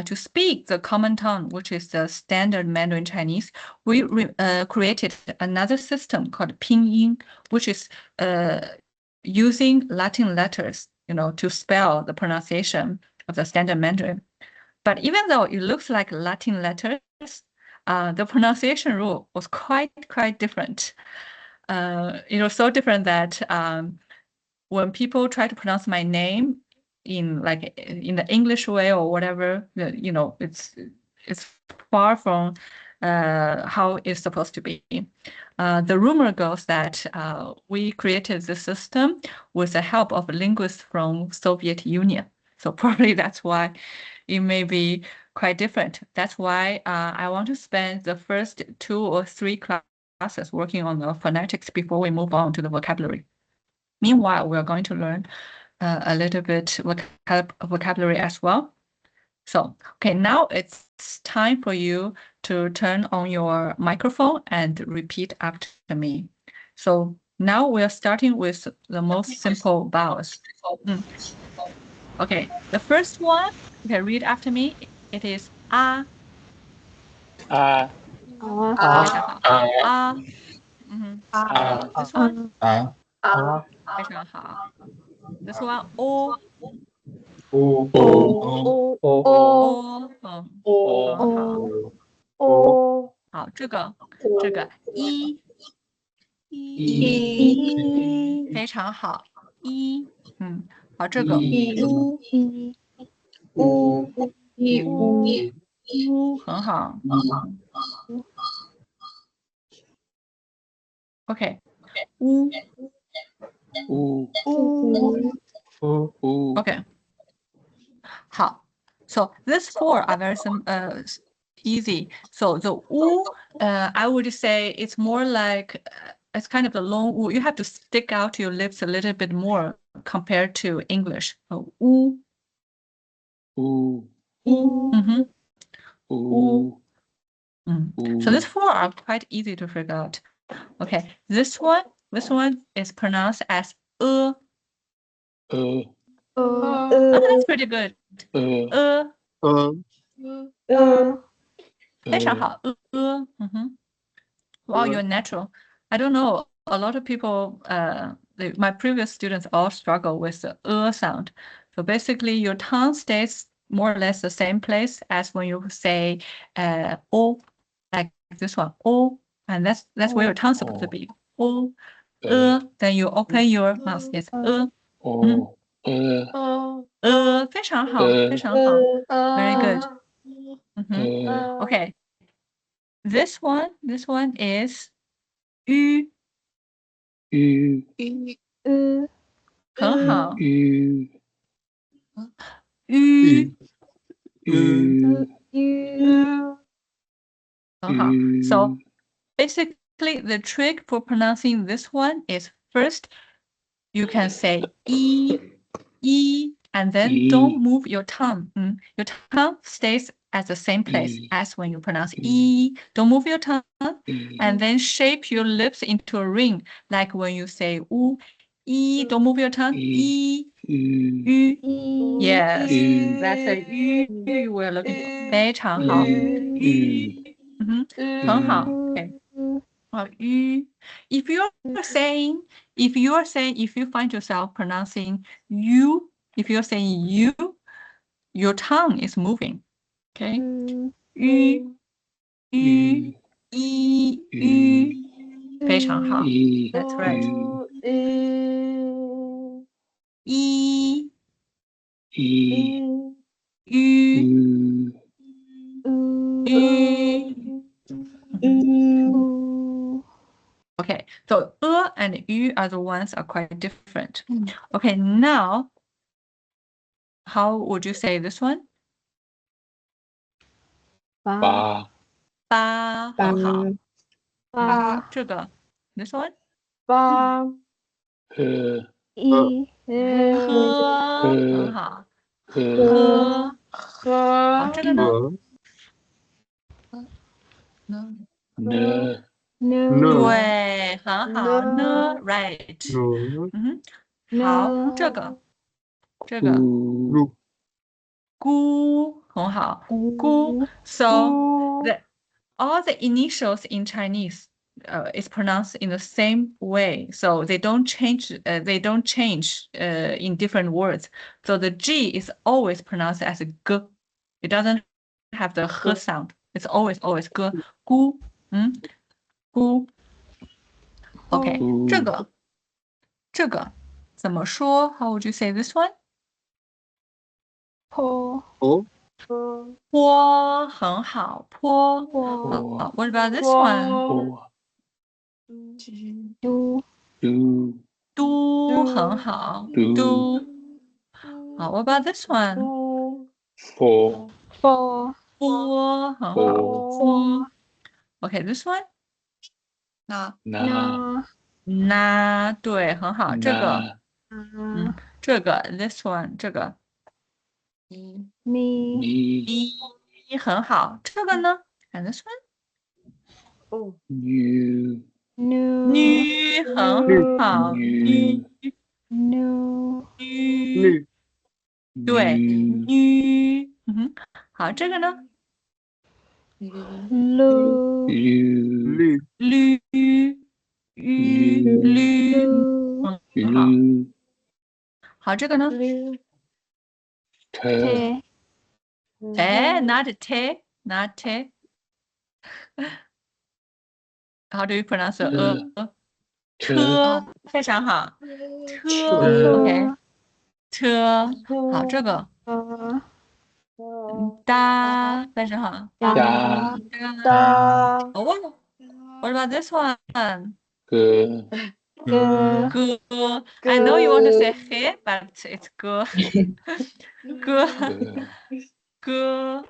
to speak the common tongue, which is the standard Mandarin Chinese, we created another system called Pinyin, which is using Latin letters, to spell the pronunciation of the standard Mandarin. But even though it looks like Latin letters, the pronunciation rule was quite different. So different that when people try to pronounce my name in the English way or whatever, it's far from how it's supposed to be. The rumor goes that we created the system with the help of linguists from Soviet Union. So probably that's why it may be quite different. That's why I want to spend the first 2 or 3 classes working on the phonetics before we move on to the vocabulary. Meanwhile, we're going to learn a little bit vocabulary as well. So, okay, now it's time for you to turn on your microphone and repeat after me. So now we're starting with the most simple vowels. Okay, the first one, okay, read after me. It is ah. Ah. This one. 非常好。This one o。好，这个一，非常好，一，好，这个乌，很好，OK， 乌，OK， 好。So these 4 are very easy. So the wu, I would say it's more like it's kind of a long wu. You have to stick out your lips a little bit more compared to English. Wu. So these 4 are quite easy to figure out. Okay, this one is pronounced as that's pretty good. 非常好 Wow, you're natural. I don't know. A lot of people, my previous students all struggle with the sound. So basically, your tongue stays more or less the same place as when you say o, like this one, o, and that's where your tongue's supposed to be. O, then you open your mouth. Yes, 非常好，非常好 Very good. Okay. This one is 很好 So basically, the trick for pronouncing this one is first you can say and then don't move your tongue. Your tongue stays at the same place as when you pronounce Don't move your tongue, and then shape your lips into a ring, like when you say Don't move your tongue. Yes, that's a we're looking for. 非常好 很好 Okay. If you find yourself pronouncing you, if you're saying you, your tongue is moving. Okay. That's right. Okay, so and yu are the ones are quite different. Okay, now how would you say this one? 八很好这个 this one? 喝很好好这个呢对很好呢 right 好这个菇很好菇 so all the initials in Chinese is pronounced in the same way, so they don't change. In different words. So the G is always pronounced as a G. It doesn't have the H sound. It's always G. Gu, gu. Okay, 这个怎么说 How would you say this one? 坡很好坡 What about this one? 都很好都 What about this one? 坡很好 Okay, this one? 那对很好这个这个 this one 这个咪很好这个呢 And this one? 女很好女对女好这个呢驴很好好这个呢not te not te How do you pronounce the 车非常好车 OK 车好这个哒非常好哒我忘了 What about this one? 哥 I know you want to say he, but it's 哥哥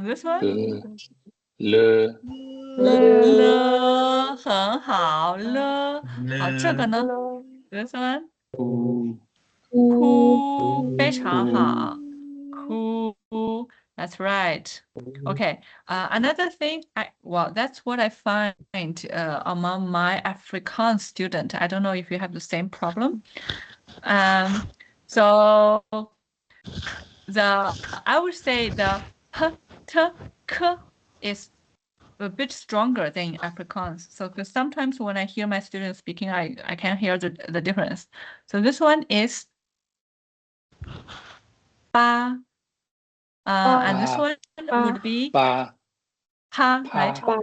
This one? 了很好了好这个呢 This one? 哭非常好哭 That's right. Okay. Another thing, that's what I find among my Afrikaans student. I don't know if you have the same problem. So I would say the p, t, k is a bit stronger than Afrikaans. So because sometimes when I hear my students speaking, I can hear the difference. So this one is ba. And this one would be pa, pa, right? pa,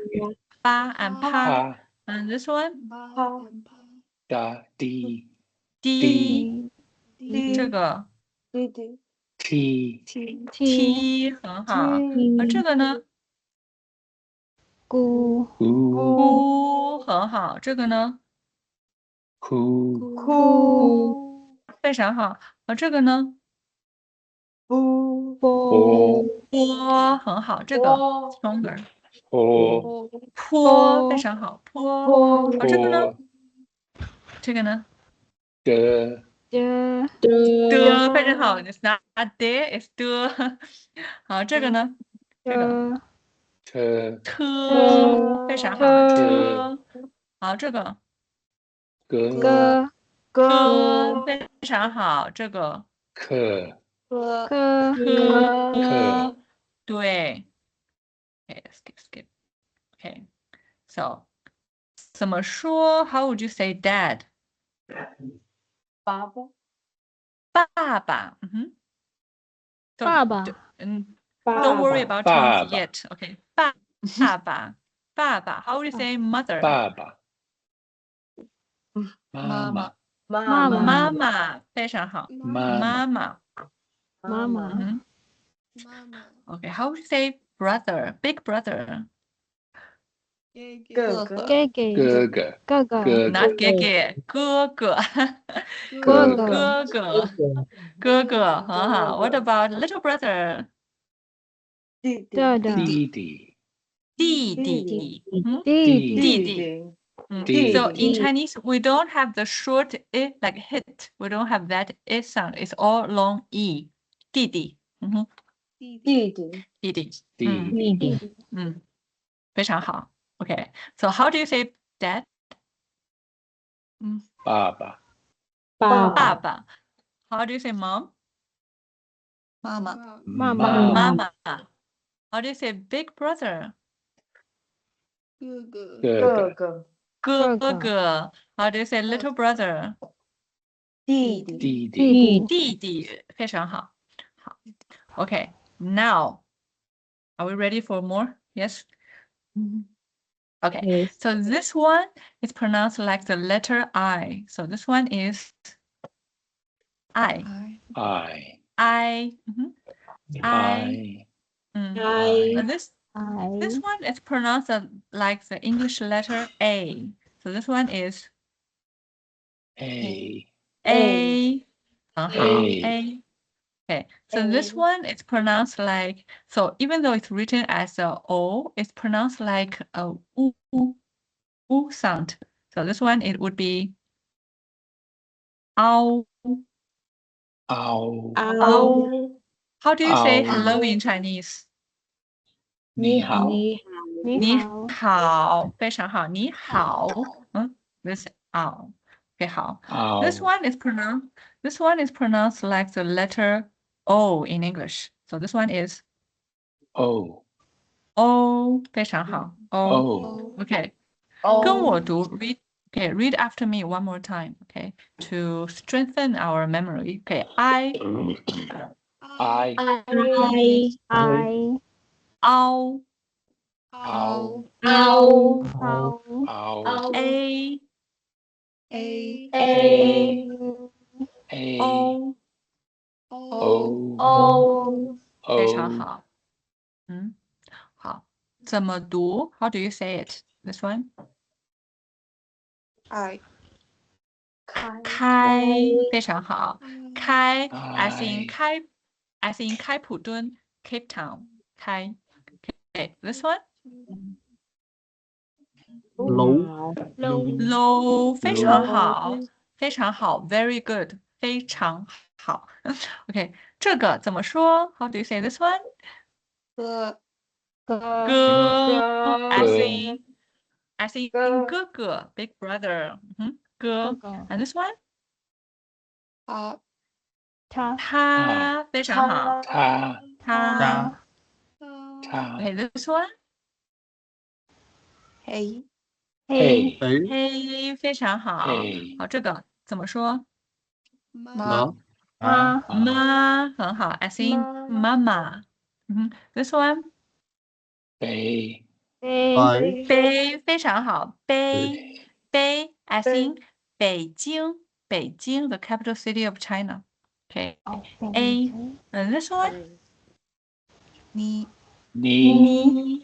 Pa and pa. pa, And this one da, di, di. 这个 t, t 很好。这个呢咕 u, 咕很好。这个呢 ku, 咕非常好。这个呢波坡很好。这个 stronger。 po, 坡非常好。坡。这个呢 po, 这个呢 de, 的非常好。It's not there, it's 的。好，这个呢？这个 te, 特非常好。特好，这个 ge, 歌非常好。这个 ke, 科对。Okay, skip. Okay, so 怎么说 ？How would you say dad? 爸爸爸爸。爸爸。Don't worry about Baba. tones yet. Okay, 爸爸。How would you say mother? Baba. Mama. 妈妈非常好。 Mama. 妈妈。Okay, how would you say brother? Big brother. 哥哥 Gurga. Not Gurga. 哥哥。Gurga. 哥哥很好。What about little brother? 弟弟 Didi. 弟弟。Didi. So in Chinese, we don't have the short I like hit. We don't have that I sound. It's all long E. 弟弟。弟弟弟弟。 Didi. 非常好。Okay. So how do you say dad? Baba. 爸爸。How do you say mom? 妈妈。 Mama. How do you say big brother? 哥 Gurga. 哥哥哥。How do you say little brother? 弟弟 Didi. 弟弟。非常好。好。Okay. Now, are we ready for more? Yes. Okay. Yes. So this one is pronounced like the letter I. So this one is I. I. I. I. And this one is pronounced like the English letter A. So this one is A. A. A. Okay. So this one is pronounced like, so even though it's written as a O, it's pronounced like a U sound. So this one, it would be ow. Ow. Ow. How do you say Ow. hello in Chinese? 你好。你好，非常好，你好。This ow. Okay, 好。Ow. This one is pronounced like the letter O in English. So this one is O. O. 非常好。O. Okay. 哦跟我读 read after me one more time. Okay. To strengthen our memory. Okay. I. I. Ow. Ow. Ow. Ow. A. A. O. O. 非常 O. 好。好。怎么读 How do you say it? This one? 开，非常好。开 as in 开普敦 Cape Town 开。Okay, this one? Low 非常好，非常好 very good 非常好。Okay, 这个怎么说 How do you say this one? 哥 as in 哥哥 big brother. 哥 and this one 他非常好他 okay this one 黑黑非常好好这个怎么说妈妈很好 as in 妈妈this one 北杯非常好杯 as in 北京 the capital city of China okay A and this one 你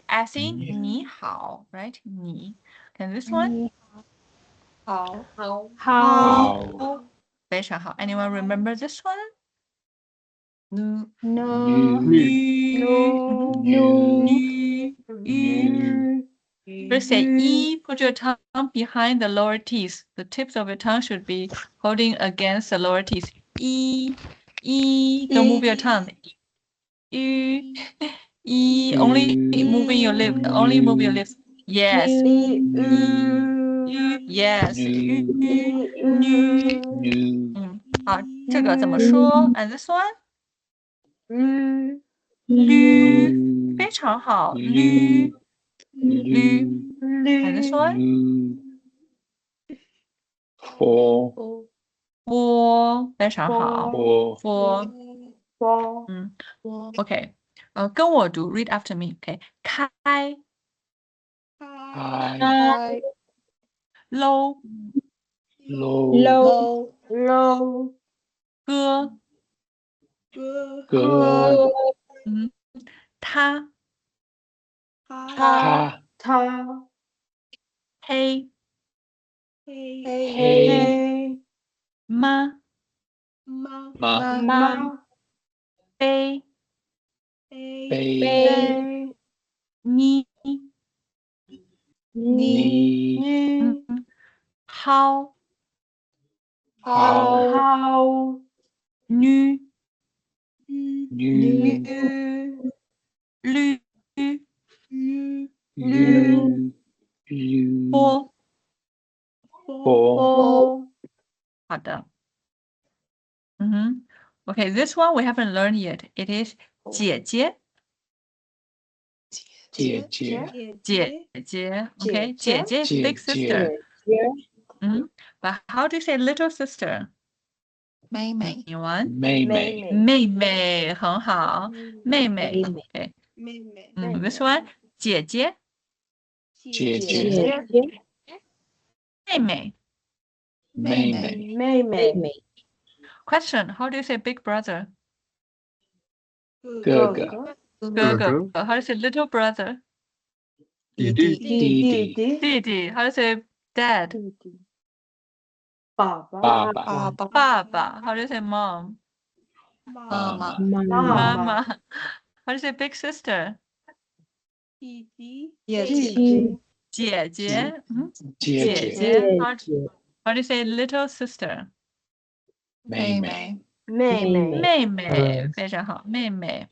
as in 你好 right 你 and this one 好非常好 anyone remember this one 女 First say E, put your tongue behind the lower teeth. The tips of your tongue should be holding against the lower teeth. E, don't move your tongue. E, only moving your lips. Only move your lips. Yes. Yes. 好，这个怎么说 ？And this one? 非常好。And this one? 非常好。OK，跟我读 ，read after me。OK，开，low，哥，他，黑，妈，杯，你，好，女，绿，波，好的。Okay, this one we haven't learned yet. It is 姐姐。姐姐 okay, 姐姐 is big sister. But how do you say little sister? 妹妹 Anyone? 妹妹妹妹很好，妹妹 okay. This one 姐姐妹妹 Question, how do you say big brother? 哥哥哥哥 How do you say little brother? 弟弟弟弟 How do you say dad? 爸爸 How do you say mom? 妈妈妈妈 How do you say big sister? 姐姐姐姐姐姐 How do you say little sister? 妹妹妹妹非常好，妹妹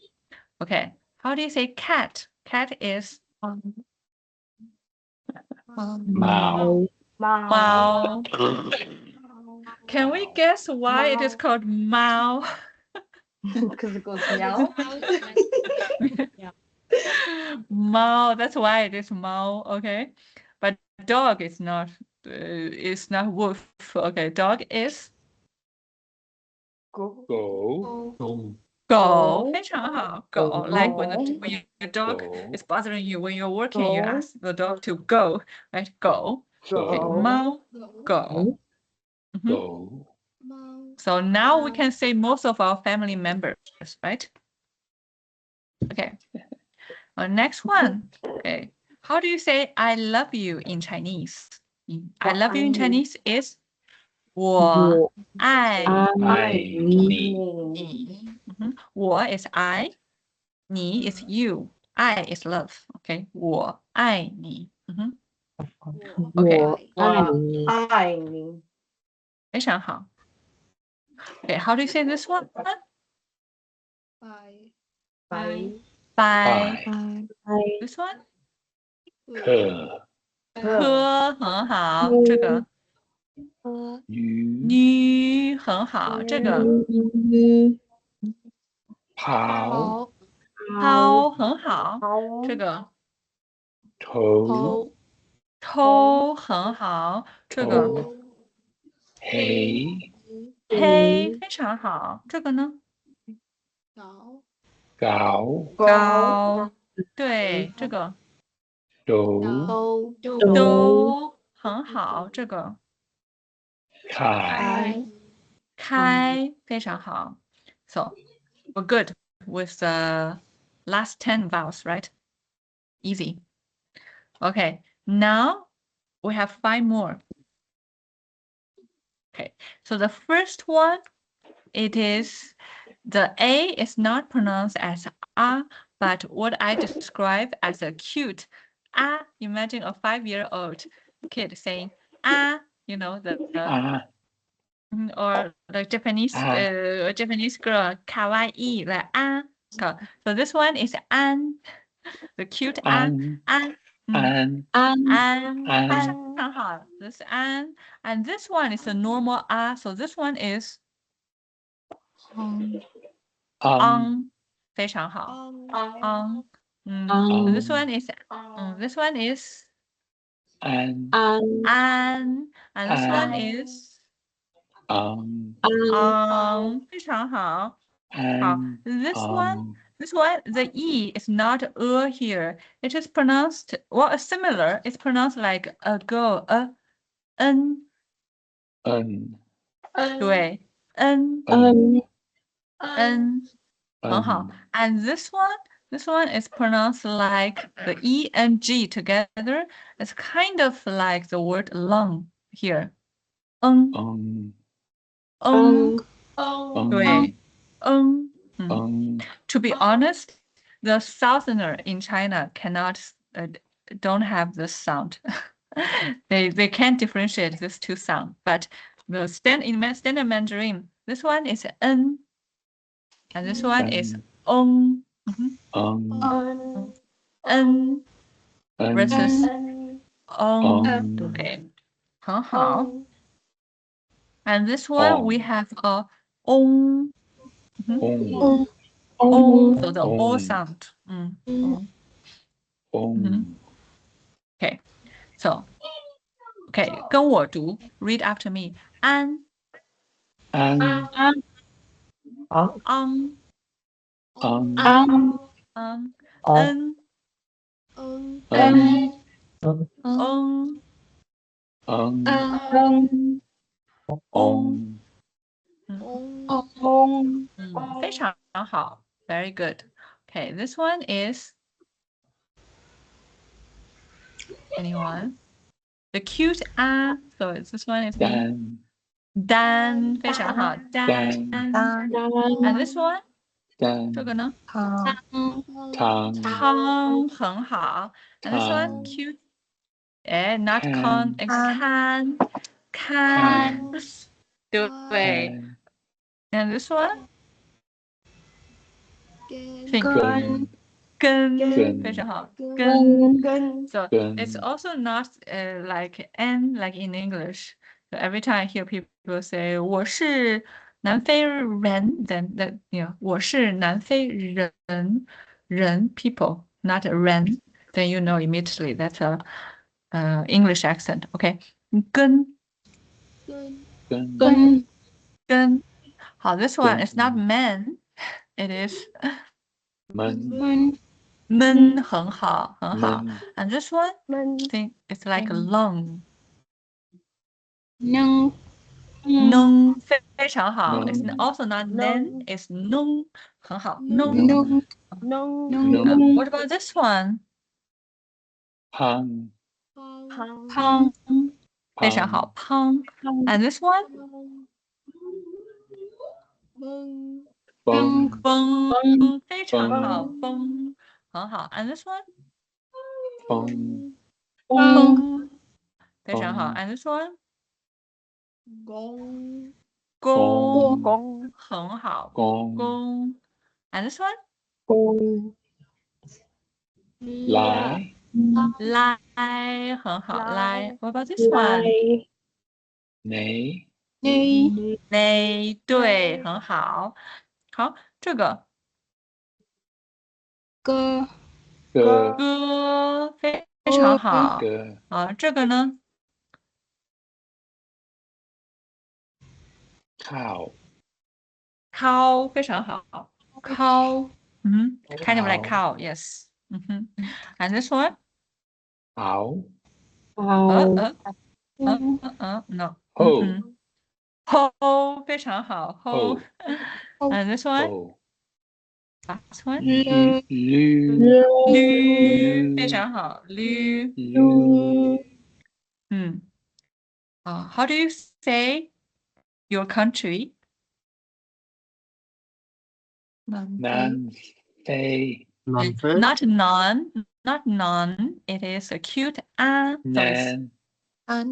Okay, how do you say cat? Cat is 猫猫 Can we guess why it is called 猫 Because it goes meow. Mao, that's why it is Mao, okay? But dog is not wolf. Okay, dog is 狗狗，非常好，狗。Like when your dog is bothering you when you're working, you ask the dog to go, right? 狗。Okay, 猫，狗。So now we can say most of our family members, right? Okay. Next one. Okay. How do you say I love you in Chinese? I love you in Chinese is 我爱你你。我 is I, 你 is you, I is love. Okay. 我爱你。Okay. 爱你非常好。Okay. How do you say this one? 拜 拜 ，this one 可科很好，这个鱼女很好，这个跑抛很好，这个头偷很好，这个头黑黑非常好，这个呢高高，对，这个斗都很好，这个开开非常好。So we're good with the last 10 vowels, right? Easy. Okay, now we have 5 more. Okay, so the first one, it is the A is not pronounced as A, but what I describe as a cute imagine a 5-year-old kid saying you know the or the Japanese girl kawaii like so this one is an the cute an非常好 this an and this one is the normal so this one is非常好 this one is and this one is 非常好 this one the e is not here it is pronounced similar it's pronounced like a girl n 对 n 很好 and this one is pronounced like the e and g together it's kind of like the word lung here 对 to be honest the southerner in China cannot don't have this sound they can't differentiate these two sounds but the standard Mandarin this one is n and this one is n versus对 很好 and this one we have a so the o sound okay so okay 跟我读 read after me an an非常好 very good okay this one is anyone the cute so this one is Dan 非常好 Dan and this one 这个呢汤很好 and this one cute not con can 对 and this one 跟非常好跟 so it's also not like N like in English so every time I hear people say 我是南非人 then that you know 我是南非人 people not 人 then you know immediately that's a English accent okay 跟好 this one is not men it is 闷很好 and this one I think it's like a lung 能非常好 it's also not nen it's 能很好能 what about this one 胖非常好胖 and this one 崩非常好崩很好 and this one 崩非常好 and this one 弓很好弓 and this one 来来，很好，来。What about this one？你内，对，很好。好，这个个歌非常好。个啊，这个呢？靠靠，非常好。靠，kind of like 靠 cow, yes. And this one? 熬No. 后吼，非常好。吼。后 And this one? 后 Last one? 驴，非常好。驴。How do you say your country? 南非 Not none, not none. It is a cute an. So it's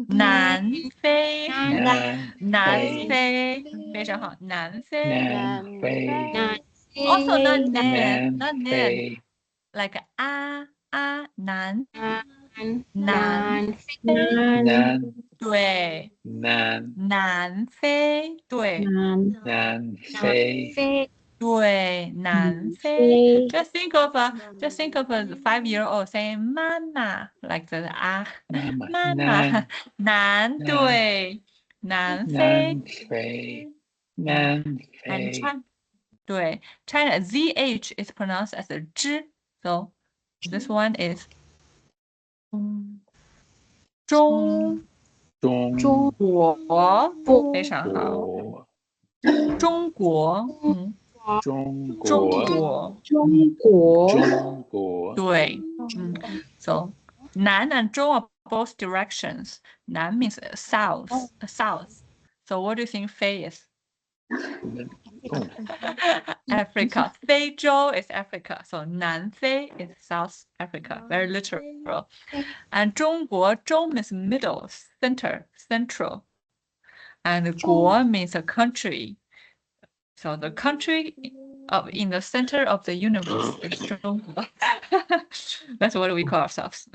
南非，南非，非常好，南非。南非 Also not nan, 南 not nan. 非 Like 南南对，南南非，对南非对，南非。Just think of a 5-year-old saying mama like the 妈妈妈南对，南非。南非南 And 非 China 对 China ZH is pronounced as a zh, so this one is 中中国，非常好。国中国，中中国国，中国对，so 南 and 中 are both directions. 南 means south, south. So what do you think 非 is? Africa. 非洲 is Africa. So 南非 is South Africa. Very literal. And 中国, 中 means middle, center, central. And 国 means a country. So the country in the center of the universe is 中国. That's what we call ourselves.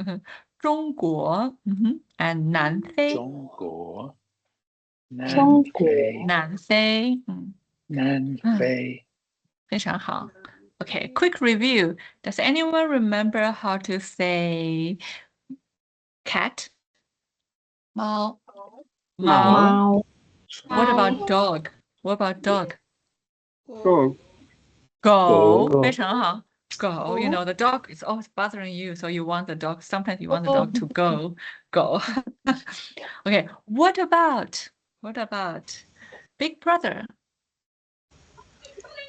中国, and 南非。中国南非南非，南非非常好。Okay, quick review. Does anyone remember how to say cat? 猫。What about dog? What about dog? Go. 非常好。Go. You know, the dog is always bothering you, so you want the dog. Sometimes you want the dog to go. Go. Okay. What about big brother?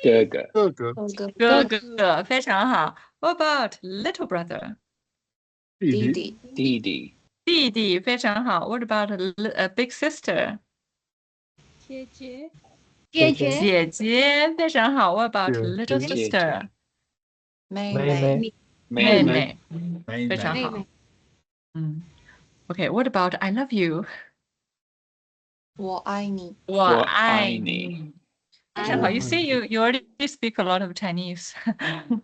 哥哥哥哥，非常好。What about little brother? 弟弟弟弟，非常好。What about a big sister? 姐姐，非常好。What about little sister? 妹妹，非常好。Okay, what about I love you? 我爱你。我爱你。非常好。You see, you already speak a lot of Chinese.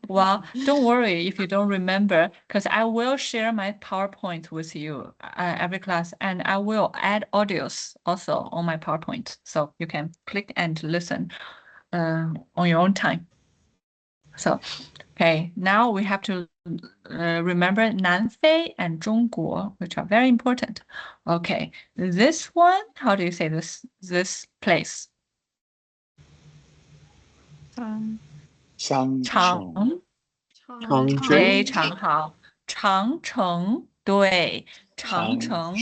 Well, don't worry if you don't remember, because I will share my PowerPoint with you every class, and I will add audios also on my PowerPoint, so you can click and listen on your own time. So, okay, now we have to remember Nanfei and Zhongguo, which are very important. Okay, this one, how do you say this place? 长城非常好，长城，对，长城。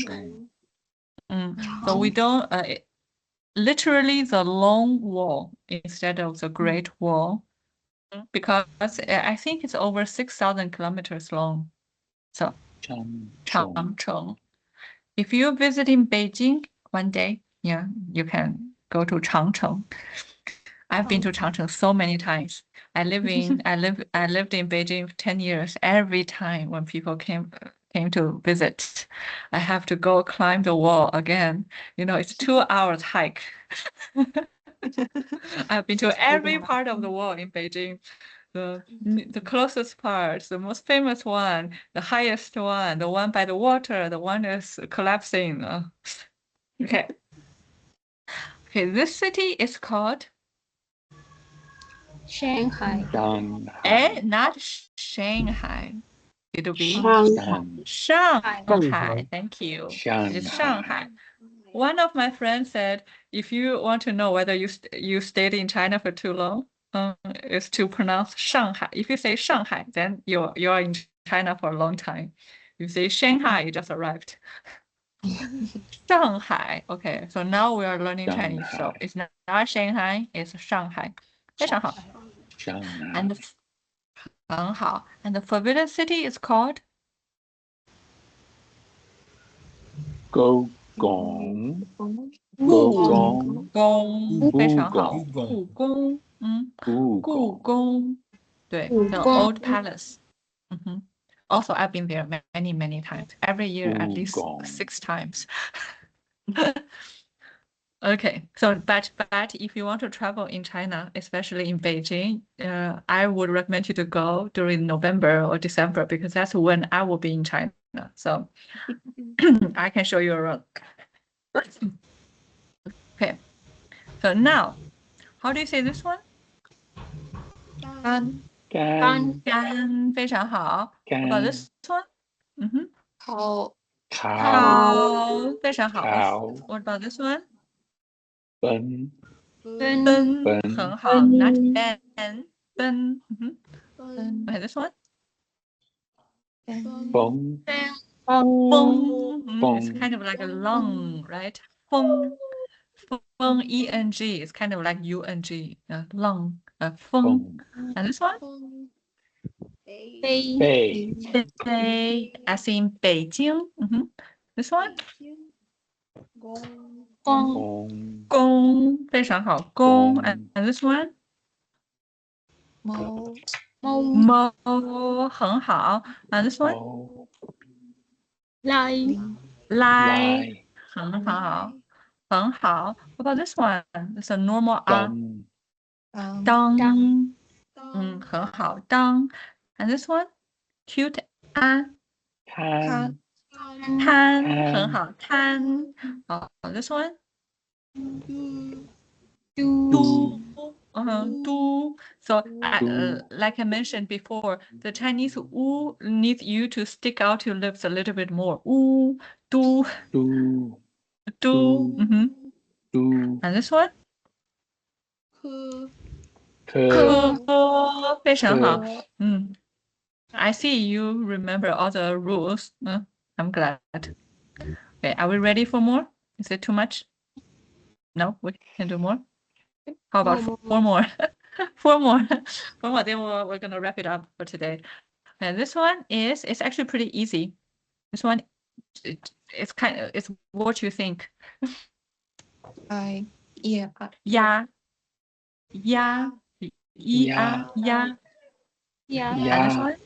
So we don't literally the long wall instead of the Great Wall, because I think it's over 6,000 kilometers long. So 长城. If you're visiting Beijing one day, yeah, you can go to Changcheng. I've been to Changcheng so many times. I lived in Beijing for 10 years. Every time when people came to visit, I have to go climb the wall again. You know, it's 2 hours hike. I've been to every part of the wall in Beijing. the closest part, the most famous one, the highest one, the one by the water, the one is collapsing. Okay. Okay, this city is called Shanghai. Not Shanghai. It'll be Shanghai. Thank you. Shanghai. It's Shanghai. One of my friends said, if you want to know whether you stayed in China for too long, is to pronounce Shanghai. If you say Shanghai, then you're in China for a long time. If you say Shanghai, you just arrived. Shanghai. Okay, so now we are learning Chinese. So it's not Shanghai, it's Shanghai. 非常好. Shanghai. And the forbidden city is called Gong. Gong. 非常好. 故宫. 故宫. 对, the old palace. Also, I've been there many times. Every year, at least 6 times. Okay, so but if you want to travel in China, especially in Beijing, I would recommend you to go during November or December because that's when I will be in China. So I can show you around. Okay, so now, how do you say this one? 干，非常好. What about this one? 烤，非常好. What about this one? 奔，很好. Not ben, 奔. Okay, this one? 风， It's kind of like a lung, right? 风 eng is kind of like ung, lung, 风. And this one? 北 as in Beijing. This one? 宫非常好. 宫 and this one? 猫很好. And this one? 来很好. What about this one? It's a normal 当很好. 当 and this one? Cute 滩很好. 滩 this one? 都 So like I mentioned before, the Chinese wu needs you to stick out your lips a little bit more. Wu, do. And this one? 科非常好. I see you remember all the rules. I'm glad. Okay, are we ready for more? Is it too much? No, we can do more. How about 4 more? 4 more. 4 more, then we're gonna wrap it up for today. And this one it's actually pretty easy. This one, it's what you think. Yeah. And this one?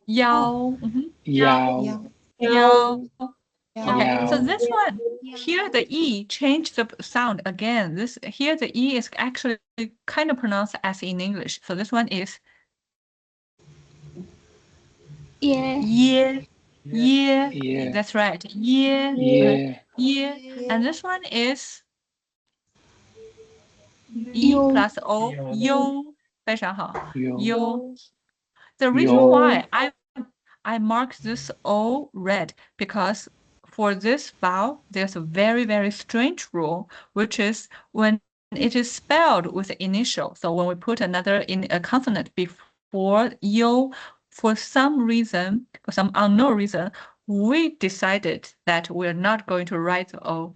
腰. Okay, so this one, here the E, change the sound again. Here the E is actually kind of pronounced as in English. So this one is yeah. That's right. Yeah. And this one is E plus O, 优 非常好. 优. The reason why I mark this O red because for this vowel, there's a very strange rule, which is when it is spelled with the initial. So when we put another a consonant before yo, for some reason, for some unknown reason, we decided that we're not going to write the O.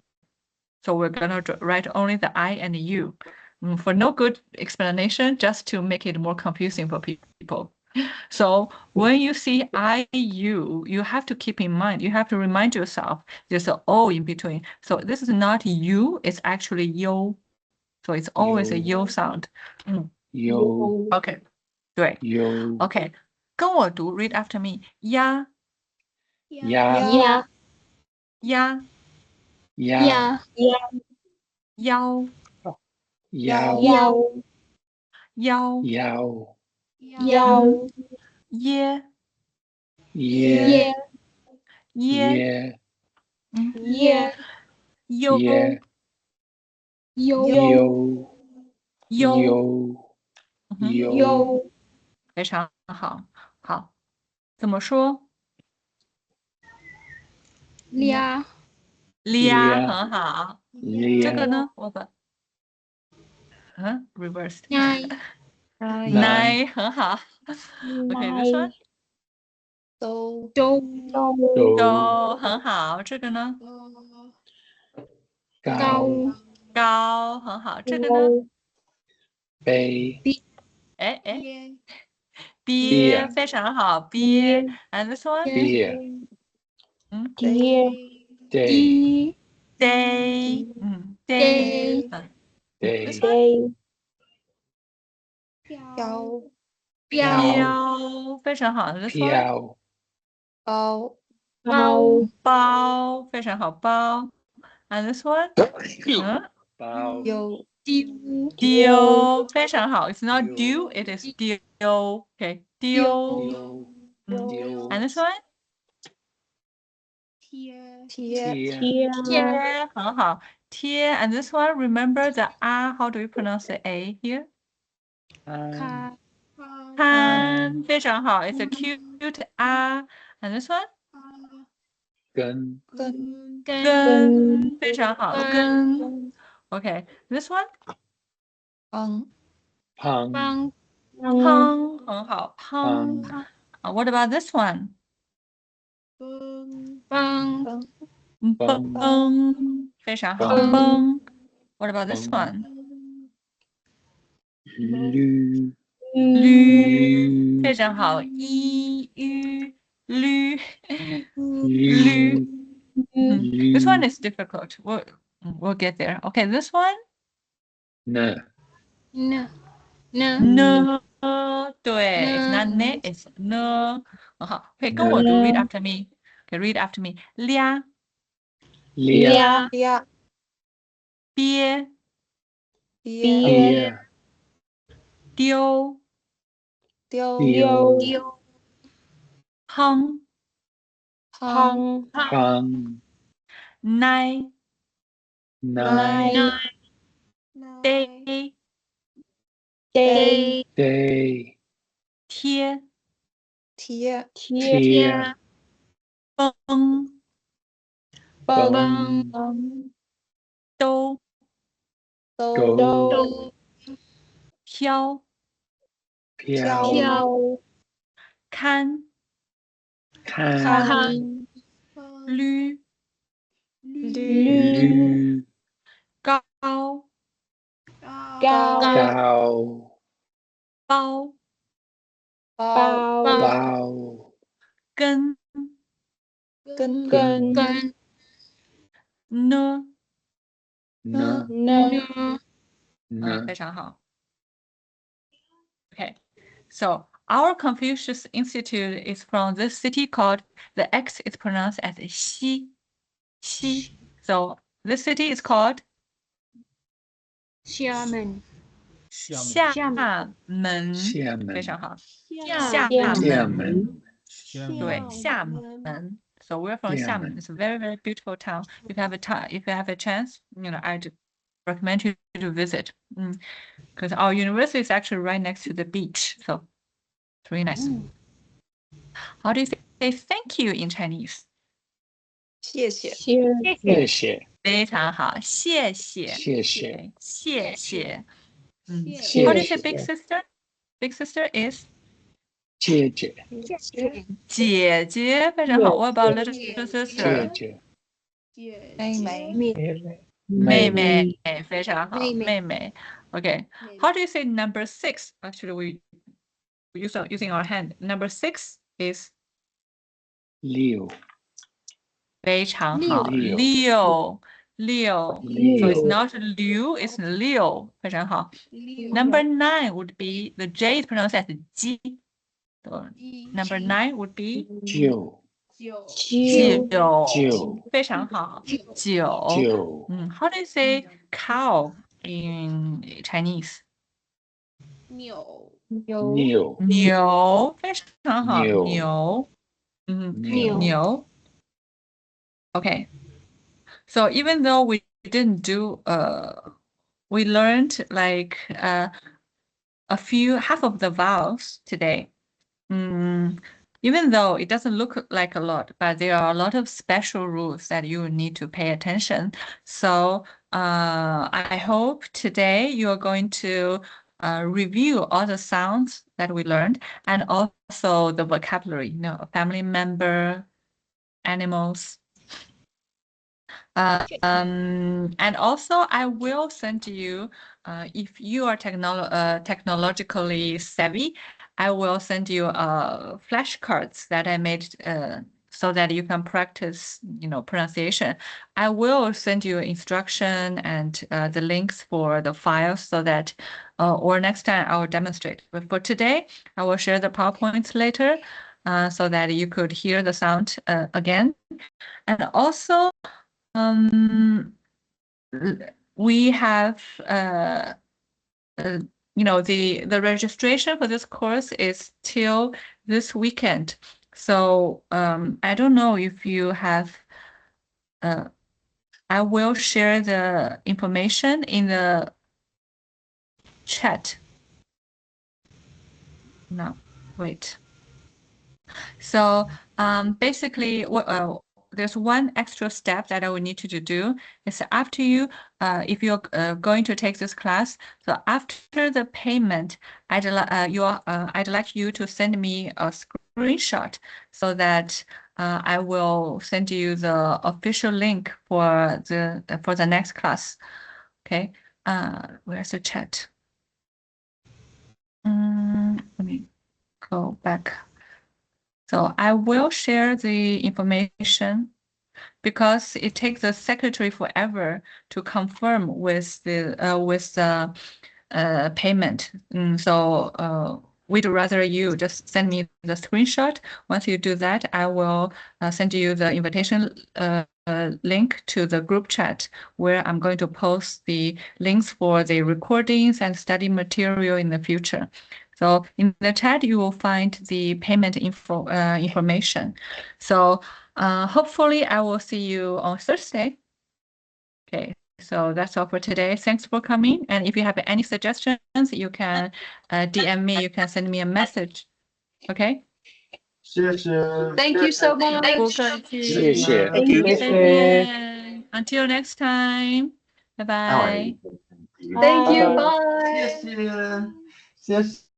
So we're going to write only the I and the U. For no good explanation, just to make it more confusing for people. So when you see IU, you have to keep in mind, you have to remind yourself there's an O in between. So this is not U, it's actually yo. So it's always a yo sound. Yo. Okay, 对. Yo. Okay, 跟我读, read after me. 呀. Ya. 呀. 腰. 腰. 腰. Yao. 腰耶耶耶耶耶优耶优优，优优优非常好。好，怎么说？俩俩很好。这个俩呢？我把reversed。奶很好。OK，this one 都都都很好。这个呢？高高很好。这个呢？杯哎，鳖非常好。鳖，and this one 鳖爹day day，day，this day one 标标，非常好。this one 飘包，非常好。包，and this one 包丢，非常好。It's not do, it is 丢。OK，丢。丢and this one 贴贴，很好。贴，and this one remember the R, how do you pronounce the A here? 看，非常好。It's a cute R, and this one 跟跟，非常好。跟，OK, this one 胖胖，很好。胖胖，what about this one? 崩，非常好。崩，what about this one? 驴驴，非常好。驴驴，this one is difficult. We'll get there. Okay, this one 呢呢，对，it's not ne, it's 呢，很好。可以跟我读 read after me. Okay, read after me. 俩俩鳖鳖丢丢胖胖奶奶得得贴贴崩崩都勾飘飘看看驴驴高高包包跟跟呢，呢非常好。Okay, so our Confucius Institute is from this city called, the X is pronounced as Xi. So this city is called 厦门厦门，厦门非常好。厦门对，厦门。So we're from 厦门. It's a very, very beautiful town. If you have a chance, I'd recommend you to visit. Because our university is actually right next to the beach. So it's really nice. How do you say thank you in Chinese? 谢谢谢谢非常好，谢谢。谢谢对，谢谢。谢 How do you say 谢 big sister? Big sister is 姐姐姐姐，非常好。What about little 姐 sister? 姐妹妹，非常好，妹妹。Okay. How do you say number 6? Actually, we using our hand. Number 6 is 六非常好，六。So it's not Liu, it's Liu. 非常好。Number 9 would be, the J is pronounced as Ji. So number 9 would be 九九，非常好，九。How do you say cow in Chinese? 牛牛，非常好，牛。牛. Okay. So even though we didn't do we learned like half of the vowels today. Even though it doesn't look like a lot, but there are a lot of special rules that you need to pay attention. So I hope today you are going to review all the sounds that we learned and also the vocabulary, family member, animals. And also I will send you, if you are technologically savvy, I will send you flashcards that I made so that you can practice, pronunciation. I will send you instruction and the links for the files so that, or next time I will demonstrate. But for today, I will share the PowerPoints later so that you could hear the sound again. And also, we have the registration for this course is till this weekend. So I don't know if you have I will share the information in the chat. No, wait. So basically there's one extra step that I will need you to do. Is after you, if you're going to take this class, so after the payment, I'd like you to send me a screenshot so that I will send you the official link for the next class. Okay, where's the chat? Let me go back. So I will share the information because it takes the secretary forever to confirm with the payment. So we'd rather you just send me the screenshot. Once you do that, I will send you the invitation link to the group chat where I'm going to post the links for the recordings and study material in the future. So in the chat, you will find the payment information. So hopefully I will see you on Thursday. Okay, so that's all for today. Thanks for coming. And if you have any suggestions, you can DM me, you can send me a message. Okay? 谢谢。Thank you so much. 不客气。谢谢。Thank you. 再见。Until next time. Bye bye. Thank you. Bye. Bye. 谢谢。谢谢。